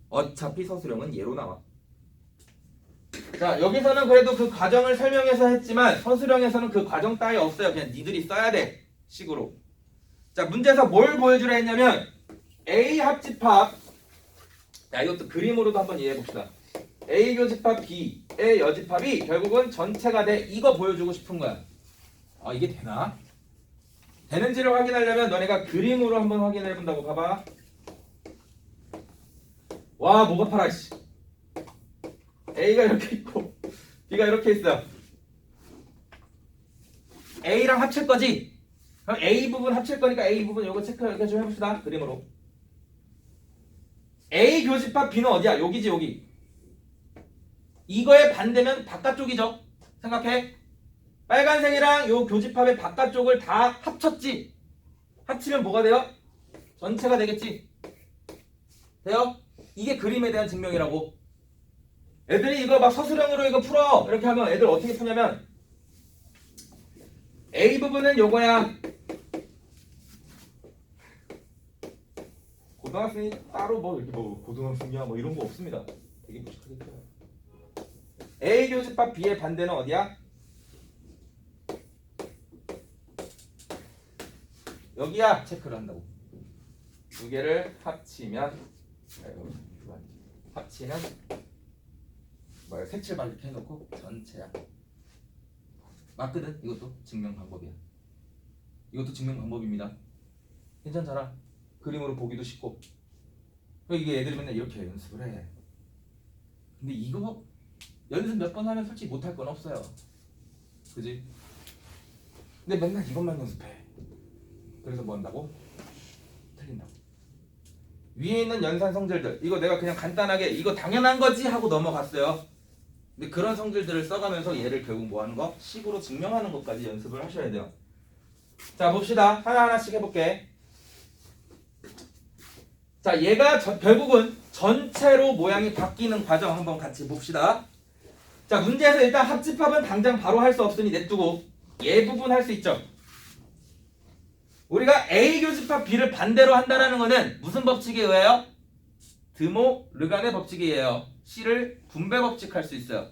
어차피 서술형은 예로 나와. 자, 여기서는 그래도 그 과정을 설명해서 했지만 서술형에서는 그 과정 따위 없어요. 그냥 니들이 써야 돼. 식으로. 자, 문제에서 뭘 보여주라 했냐면 A 합집합. 자, 이것도 그림으로도 한번 이해해 봅시다. A 교집합 B의 여집합이 결국은 전체가 돼. 이거 보여주고 싶은 거야. 이게 되나? 되는지를 확인하려면 너네가 그림으로 한번 확인해 본다고. 봐봐. 와, 뭐가 파라 씨. A가 이렇게 있고 B가 이렇게 있어요. A랑 합칠 거지? 그럼 A 부분 합칠 거니까 A 부분 요거 체크 이렇게 좀 해봅시다. 그림으로. A 교집합 B는 어디야? 여기지 여기. 이거의 반대면 바깥쪽이죠. 생각해. 빨간색이랑 요 교집합의 바깥쪽을 다 합쳤지. 합치면 뭐가 돼요? 전체가 되겠지. 돼요? 이게 그림에 대한 증명이라고. 애들이 이거 막 서술형으로 이거 풀어 이렇게 하면 애들 어떻게 푸냐면 A 부분은 요거야. 고등학생이 따로 뭐 이렇게 뭐 고등학생이야 뭐 이런 거 없습니다. 되게 무식하겠죠. A 교집합 B의 반대는 어디야? 여기야. 체크를 한다고. 두 개를 합치면 뭐야 색칠만 이렇게 해놓고 전체야. 맞거든. 이것도 증명 방법이야. 이것도 증명 방법입니다. 괜찮잖아. 그림으로 보기도 쉽고. 이게 애들이 맨날 이렇게 연습을 해. 근데 이거 연습 몇 번 하면 솔직히 못할 건 없어요. 그지? 근데 맨날 이것만 연습해. 그래서 뭐 한다고? 틀린다고. 위에 있는 연산 성질들 이거 내가 그냥 간단하게 이거 당연한 거지 하고 넘어갔어요. 근데 그런 성질들을 써가면서 얘를 결국 뭐 하는 거? 식으로 증명하는 것까지 연습을 하셔야 돼요. 자, 봅시다. 하나하나씩 해볼게. 자, 얘가 결국은 전체로 모양이 바뀌는 과정 한번 같이 봅시다. 자, 문제에서 일단 합집합은 당장 바로 할 수 없으니 냅두고 얘 부분 할 수 있죠. 우리가 A 교집합 B를 반대로 한다는 거는 무슨 법칙에 의해요? 드모 르간의 법칙에 의해요. C를 분배 법칙할 수 있어요.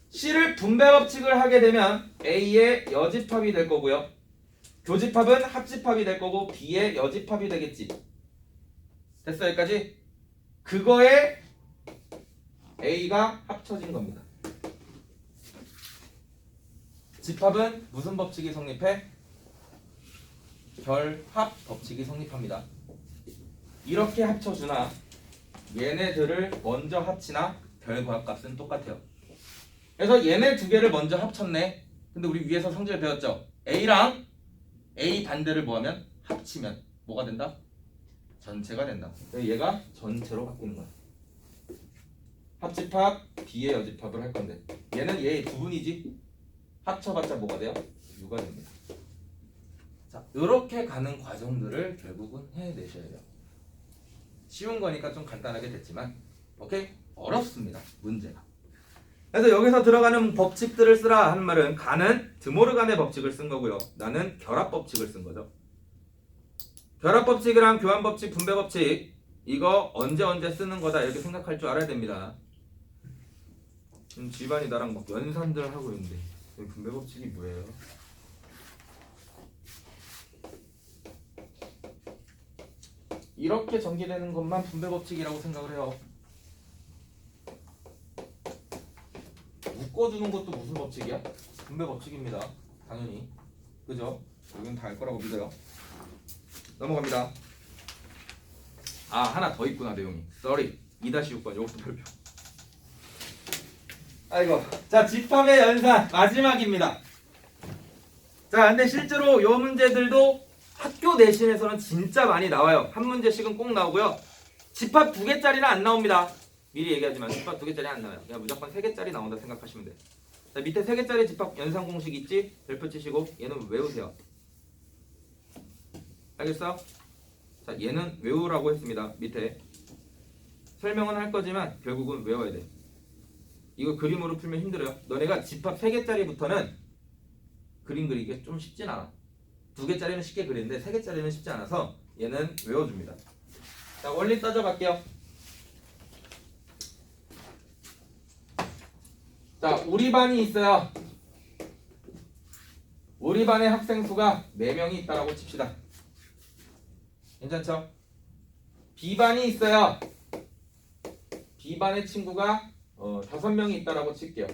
C를 분배 법칙을 하게 되면 A의 여집합이 될 거고요. 교집합은 합집합이 될 거고 B의 여집합이 되겠지. 됐어 여기까지? 그거에 A가 합쳐진 겁니다. 집합은 무슨 법칙이 성립해? 결합 법칙이 성립합니다. 이렇게 합쳐주나 얘네들을 먼저 합치나 결과값은 똑같아요. 그래서 얘네 두 개를 먼저 합쳤네. 근데 우리 위에서 성질 배웠죠? A랑 A 반대를 뭐하면? 합치면 뭐가 된다? 전체가 된다. 그래서 얘가 전체로 바뀌는 거야. 합집합 B의 여집합을 할 건데 얘는 얘의 부분이지. 합쳐봤자 뭐가 돼요? U가 됩니다. 자, 이렇게 가는 과정들을 결국은 해내셔야 돼요. 쉬운 거니까 좀 간단하게 됐지만 오케이? 어렵습니다. 문제가. 그래서 여기서 들어가는 법칙들을 쓰라 하는 말은 가는 드모르간의 법칙을 쓴 거고요. 나는 결합 법칙을 쓴 거죠. 결합 법칙이랑 교환 법칙, 분배 법칙 이거 언제 쓰는 거다 이렇게 생각할 줄 알아야 됩니다. 지금 집안이 나랑 막 연산들 하고 있는데 분배 법칙이 뭐예요? 이렇게 전개되는 것만 분배 법칙이라고 생각을 해요. 묶어주는 것도 무슨 법칙이야? 분배 법칙입니다. 당연히. 그죠? 여기는 다 알 거라고 믿어요. 넘어갑니다. 아, 하나 더 있구나 내용이. Sorry. 2-6번 요것도 별표. 아이고. 자, 집합의 연산 마지막입니다. 자, 근데 실제로 요 문제들도 학교 내신에서는 진짜 많이 나와요. 한 문제씩은 꼭 나오고요. 집합 2개짜리는 안 나옵니다. 미리 얘기하지만 집합 2개짜리 안 나와요. 그냥 무조건 3개짜리 나온다 생각하시면 돼요. 자, 밑에 3개짜리 집합 연산 공식 있지? 별표 치시고 얘는 외우세요. 알겠어? 자, 얘는 외우라고 했습니다. 밑에 설명은 할 거지만 결국은 외워야 돼. 이거 그림으로 풀면 힘들어요. 너네가 집합 3개짜리부터는 그림 그리기 좀 쉽진 않아. 2개짜리는 쉽게 그리는데 3개짜리는 쉽지 않아서 얘는 외워줍니다. 자, 원리 따져갈게요. 자, 우리 반이 있어요. 우리 반의 학생 수가 4명이 있다라고 칩시다. 괜찮죠? B반이 있어요. B반의 친구가 5명이 있다라고 칠게요.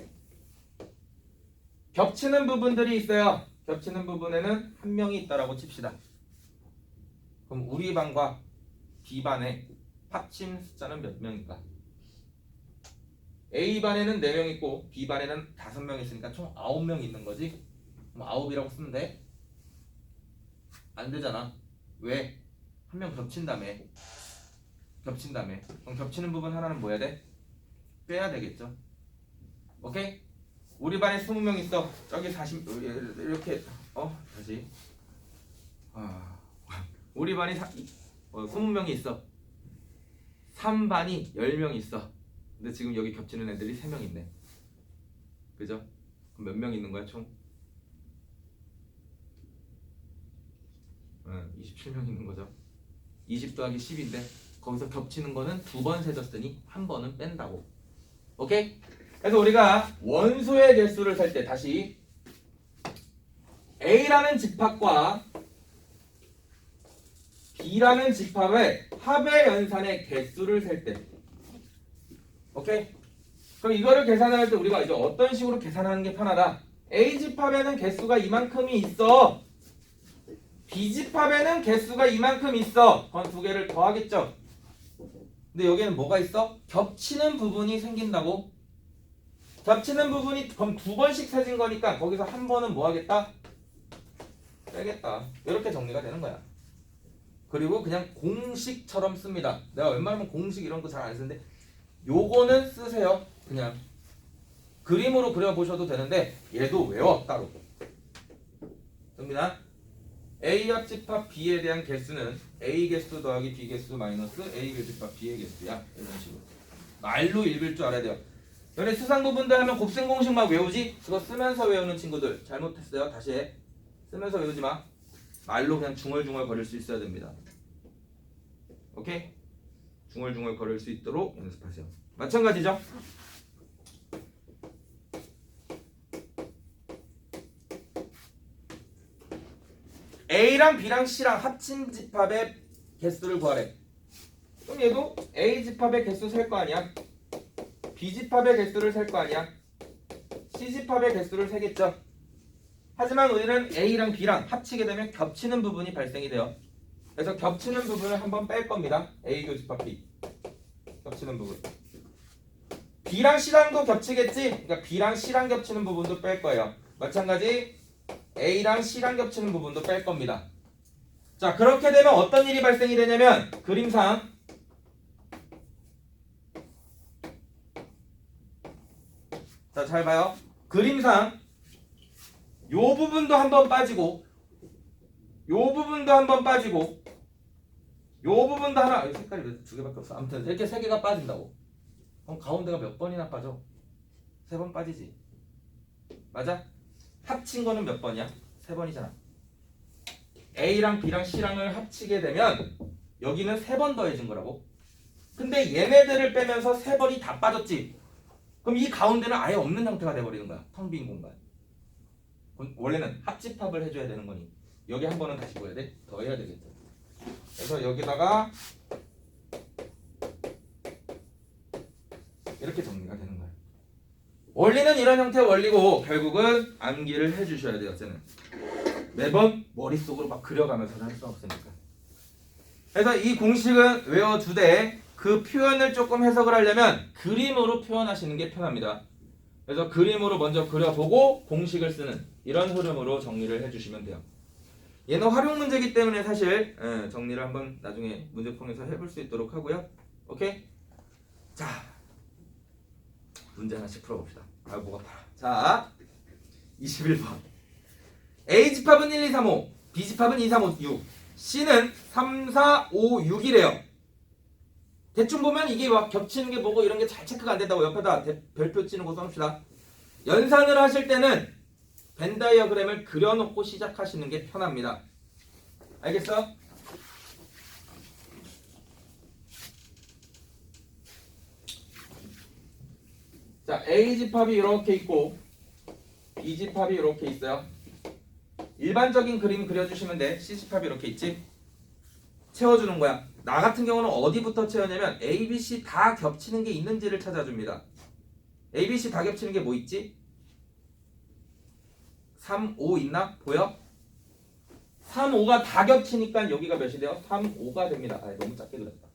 겹치는 부분들이 있어요. 겹치는 부분에는 1명이 있다라고 칩시다. 그럼 우리 반과 B반의 합친 숫자는 몇 명일까? A반에는 4명 있고 B반에는 5명 있으니까 총 9명 있는 거지? 그럼 9이라고 쓰면 돼? 안 되잖아. 왜? 1명 겹친다며. 그럼 겹치는 부분 하나는 뭐 해야 돼? 빼야 되겠죠. 오케이? 우리 반에 20명 있어. 저기 40 이렇게 다시. 우리 반이 20명이 있어. 3반이 10명 있어. 근데 지금 여기 겹치는 애들이 3명 있네. 그죠? 그럼 몇 명 있는 거야 총? 27명 있는 거죠. 20 더하기 10인데 거기서 겹치는 거는 2번 세졌으니 한 번은 뺀다고. 오케이? 그래서 우리가 원소의 개수를 셀 때 다시 A라는 집합과 B라는 집합의 합의 연산의 개수를 셀 때, 오케이? 그럼 이거를 계산할 때 우리가 이제 어떤 식으로 계산하는 게 편하다? A 집합에는 개수가 이만큼이 있어. B 집합에는 개수가 이만큼 있어. 그건 2개를 더하겠죠. 근데 여기는 뭐가 있어? 겹치는 부분이 생긴다고. 겹치는 부분이 그럼 2번씩 세진 거니까 거기서 한 번은 뭐 하겠다? 빼겠다. 이렇게 정리가 되는 거야. 그리고 그냥 공식처럼 씁니다. 내가 웬만하면 공식 이런 거 잘 안 쓰는데 요거는 쓰세요. 그냥 그림으로 그려보셔도 되는데 얘도 외워 따로. 됩니다. A 합집합 B에 대한 개수는 A 개수 더하기 B 개수 마이너스 A 교집합 B의 개수야. 이런 식으로 말로 읽을 줄 알아야 돼요. 너네 수상 부분들 하면 곱셈 공식 막 외우지? 그거 쓰면서 외우는 친구들 잘못했어요. 다시 해. 쓰면서 외우지 마. 말로 그냥 중얼중얼 거릴 수 있어야 됩니다. 오케이? 중얼중얼 거릴 수 있도록 연습하세요. 마찬가지죠? A랑 B랑 C랑 합친 집합의 개수를 구하래. 그럼 얘도 A 집합의 개수 셀 거 아니야. B 집합의 개수를 셀 거 아니야. C 집합의 개수를 세겠죠. 하지만 우리는 A랑 B랑 합치게 되면 겹치는 부분이 발생이 돼요. 그래서 겹치는 부분을 한번 뺄 겁니다. A 교집합 B. 겹치는 부분. B랑 C랑도 겹치겠지? 그러니까 B랑 C랑 겹치는 부분도 뺄 거예요. 마찬가지 A랑 C랑 겹치는 부분도 뺄 겁니다. 자, 그렇게 되면 어떤 일이 발생이 되냐면 그림상 자, 잘 봐요. 그림상 요 부분도 한번 빠지고 요 부분도 한번 빠지고 요 부분도 하나 색깔이 왜 두 개밖에 없어. 아무튼 이렇게 세 개가 빠진다고. 그럼 가운데가 몇 번이나 빠져? 세 번 빠지지. 맞아? 합친 거는 몇 번이야? 세 번이잖아. A랑 B랑 C랑을 합치게 되면 여기는 세 번 더해진 거라고. 근데 얘네들을 빼면서 세 번이 다 빠졌지. 그럼 이 가운데는 아예 없는 형태가 돼버리는 거야. 텅 빈 공간. 원래는 합집합을 해줘야 되는 거니 여기 한 번은 다시 뭐 해야 돼? 더 해야 되겠죠. 그래서 여기다가 이렇게 정리가 되는 거야. 원리는 이런 형태의 원리고 결국은 암기를 해주셔야 돼요. 쟤는 매번 머릿속으로 막 그려가면서 할 수 없으니까. 그래서 이 공식은 외워두되 그 표현을 조금 해석을 하려면 그림으로 표현하시는 게 편합니다. 그래서 그림으로 먼저 그려보고 공식을 쓰는 이런 흐름으로 정리를 해주시면 돼요. 얘는 활용 문제이기 때문에 사실 정리를 한번 나중에 문제풀이에서 해볼 수 있도록 하고요. 오케이? 자, 문제 하나씩 풀어봅시다. 아, 목 아파라. 자, 21번. A 집합은 1, 2, 3, 5, B 집합은 2, 3, 5, 6, C는 3, 4, 5, 6이래요. 대충 보면 이게 막 겹치는 게 뭐고 이런 게 잘 체크가 안 된다고 옆에다 별표 치는 거 써놓읍시다. 연산을 하실 때는 벤 다이어그램을 그려놓고 시작하시는 게 편합니다. 알겠어? 자, A 집합이 이렇게 있고 B 집합이 이렇게 있어요. 일반적인 그림 그려주시면 돼. C 집합이 이렇게 있지? 채워주는 거야. 나 같은 경우는 어디부터 채우냐면 A, B, C 다 겹치는 게 있는지를 찾아줍니다. A, B, C 다 겹치는 게 뭐 있지? 3, 5 있나? 보여? 3, 5가 다 겹치니까 여기가 몇이 돼요? 3, 5가 됩니다. 아, 너무 작게 그렸다.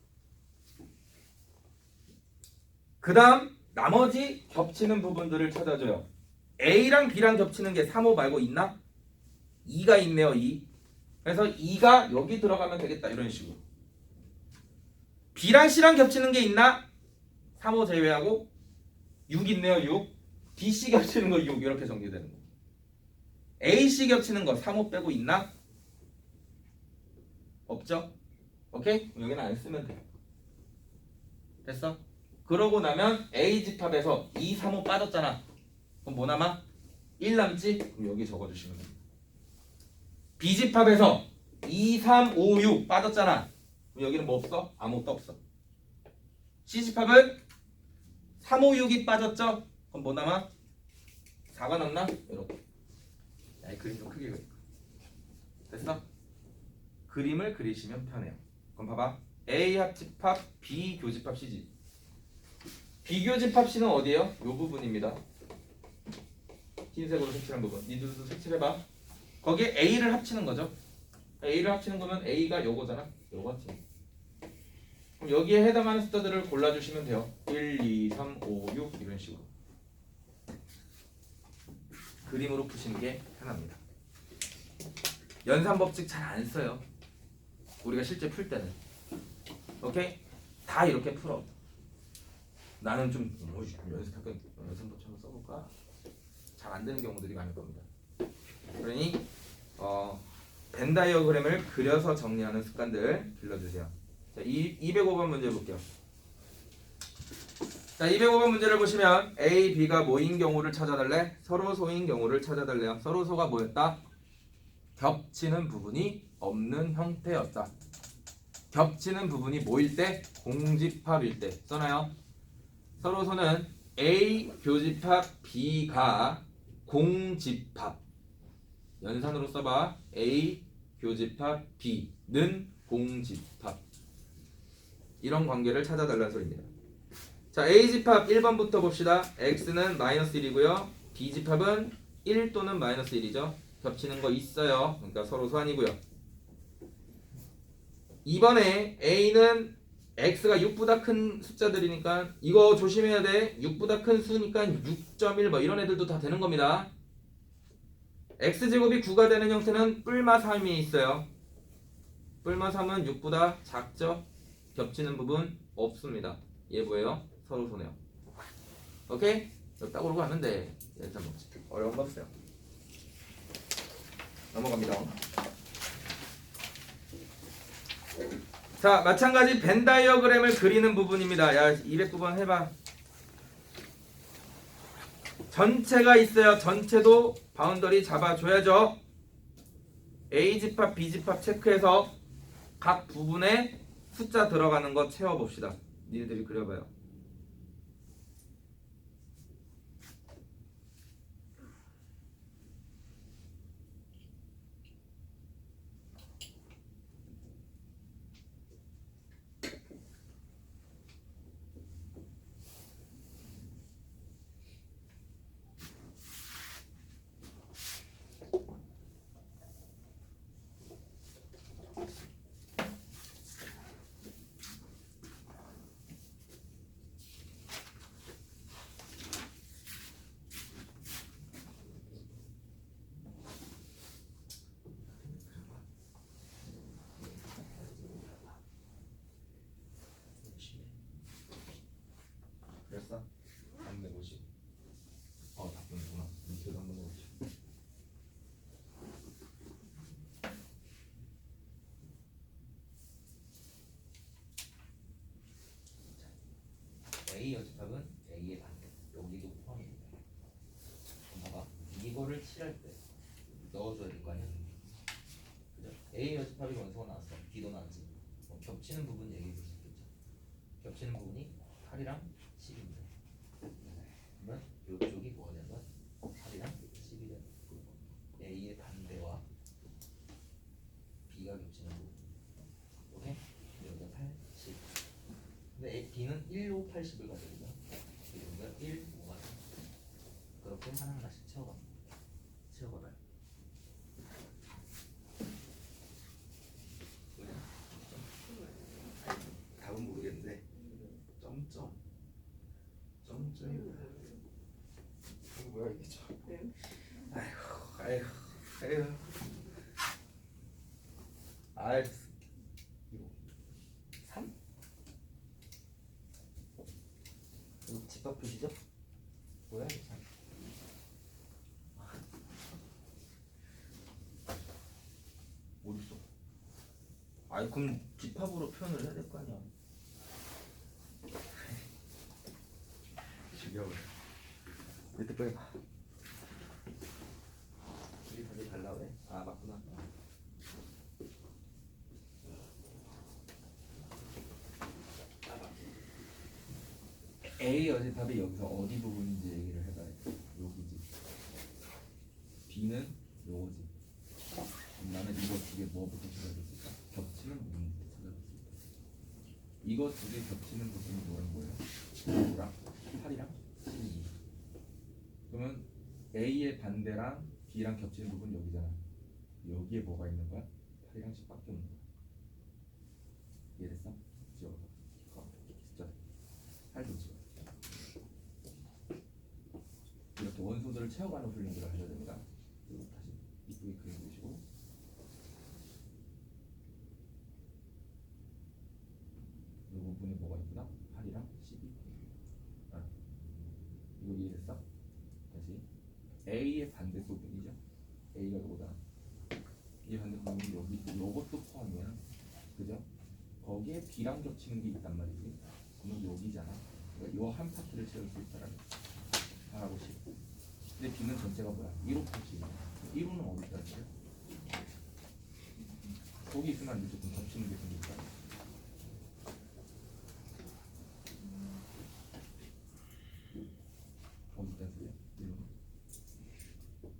그 다음 나머지 겹치는 부분들을 찾아줘요. A랑 B랑 겹치는 게 3, 5 말고 있나? 2가 있네요. 2. 그래서 2가 여기 들어가면 되겠다. 이런 식으로. B랑 C랑 겹치는 게 있나? 3, 5 제외하고 6 있네요. 6. B, C 겹치는 거 6. 이렇게 정리되는 거. A, C 겹치는 거 3, 5 빼고 있나? 없죠? 오케이? 여기는 안 쓰면 돼. 됐어? 그러고 나면 A 집합에서 2, 3, 5 빠졌잖아. 그럼 뭐 남아? 1 남지? 그럼 여기 적어주시면 됩니다. B 집합에서 2, 3, 5, 6 빠졌잖아. 그럼 여기는 뭐 없어? 아무것도 없어. C 집합은 3, 5, 6이 빠졌죠? 그럼 뭐 남아? 4가 남나? 이렇게. 야, 이 그림 좀 크게 그려. 됐어? 그림을 그리시면 편해요. 그럼 봐봐. A 합집합, B 교집합 C지. B 교집합 C는 어디예요? 이 부분입니다. 흰색으로 색칠한 부분. 니들도 색칠해봐. 거기에 A를 합치는 거죠. A를 합치는 거면 A가 요거잖아. 요거지. 그럼 여기에 해당하는 숫자들을 골라주시면 돼요. 1, 2, 3, 5, 6 이런 식으로. 그림으로 푸시는 게 편합니다. 연산 법칙 잘 안 써요. 우리가 실제 풀 때는. 오케이? 다 이렇게 풀어. 나는 좀 연습 법칙 한번 써볼까? 잘 안 되는 경우들이 많을 겁니다. 그러니 벤 다이어그램을 그려서 정리하는 습관들 길러주세요. 자, 205번 문제 볼게요. 자, 205번 문제를 보시면 A, B가 뭐인 경우를 찾아달래? 서로소인 경우를 찾아달래요. 서로소가 뭐였다? 겹치는 부분이 없는 형태였다. 겹치는 부분이 뭐일 때? 공집합일 때. 써놔요. 서로소는 A 교집합 B가 공집합. 연산으로 써봐. A 교집합 B는 공집합. 이런 관계를 찾아달라는 소리입니다. 자, A집합 1번부터 봅시다. X는 마이너스 1이고요. B집합은 1 또는 마이너스 1이죠. 겹치는 거 있어요. 그러니까 서로 소환이고요. 2번에 A는 X가 6보다 큰 숫자들이니까 이거 조심해야 돼. 6보다 큰 수니까 6.1 뭐 이런 애들도 다 되는 겁니다. X제곱이 9가 되는 형태는 뿔마 3이 있어요. 뿔마 3은 6보다 작죠? 겹치는 부분 없습니다. 얘 뭐예요? 서로 손해요. 오케이? 딱 오르고 하면 돼. 일단 먹지. 어려운 거 없어요. 넘어갑니다. 자, 마찬가지 벤 다이어그램을 그리는 부분입니다. 야, 209번 해봐. 전체가 있어요. 전체도 바운더리 잡아줘야죠. A집합, B집합 체크해서 각 부분에 숫자 들어가는 거 채워봅시다. 니네들이 그려봐요. 그랬어? 350. 나쁘구나. 밑에도 한번 해보자. A 여집합은 A의 반대. 여기도 포함입니다. 봐봐. 이거를 칠할 때 넣어줘야 될 거 아니야? 그죠? A 여집합이 원소가 나왔어. B도 나왔지. 겹치는 부분 얘기해 볼 수 있겠죠. 겹치는 부분이 8이랑 10입니다. 그러면 이쪽이 뭐가 되는 거야? 8이랑 10이 되는 거고 A의 반대와 B가 겹치는 부분. 오케이? 여기가 8, 10. 근데 B는 1, 5, 80을 가지고 여기가 1, 5가 돼. 그렇게 하나하나씩 채워갑니다. 채워가봐요. 답은 모르겠는데 점점이 뭐야? 이거 뭐야 이게 참. 아이고. 아이. 3? 이거 집합 표시죠? 뭐야 이거 3? 어딨어? 아이 그럼 집합으로 표현을 해야 될 거 아니야. 죽여버려. 이때 빨리 봐. 우리 답이 달라 그래? 아 맞구나. A 여집합이 여기서 어디 부분인지 얘기를 해봐야 돼. 여기지. B는 요거지. 나는 이거 두 개 뭐부터 찾아줬을까? 겹치는 부분부터 찾아줬을까? 이거 두 개 겹치는 부분이 뭐란 거예요? 5랑 8이랑 12. 그러면 A의 반대랑 B랑 겹치는 부분 여기잖아. 여기에 뭐가 있는 거야? 8이랑 10밖에 없는 거야. 이해됐어? 지워봐. 숫자 8도 지워. 이렇게 원소들을 채워가는 훈련들을 하셔야 됩니다. 그리고 다시 이쁘게 그려주시고 이 부분에 뭐가 있구나? 8이랑 12. 이거 이해됐어? 다시 A의 반대 부분이죠. A가 이거잖아. 이 반대 부분이 여기 요것도 포함이야. 그죠? 거기에 B랑 겹치는 게 있단 말이지. 그러면 여기잖아. 그러니까 요 한 파트를 채울 수 있다라는 거. 8하고 10. 근데 B는 전체가 뭐야? 1호 표시. 1호는 어디 있다는 거야? 거기 있으면 안 되죠. 그럼 겹치는 게 생길까? 어디 있다는 소리야? 1호는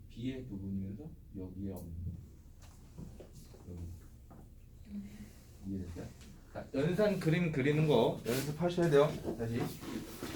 B의 부분이면서 여기에 없는 여기. 이해됐어요? 자, 연산 그림 그리는 거 연습하셔야 돼요. 다시.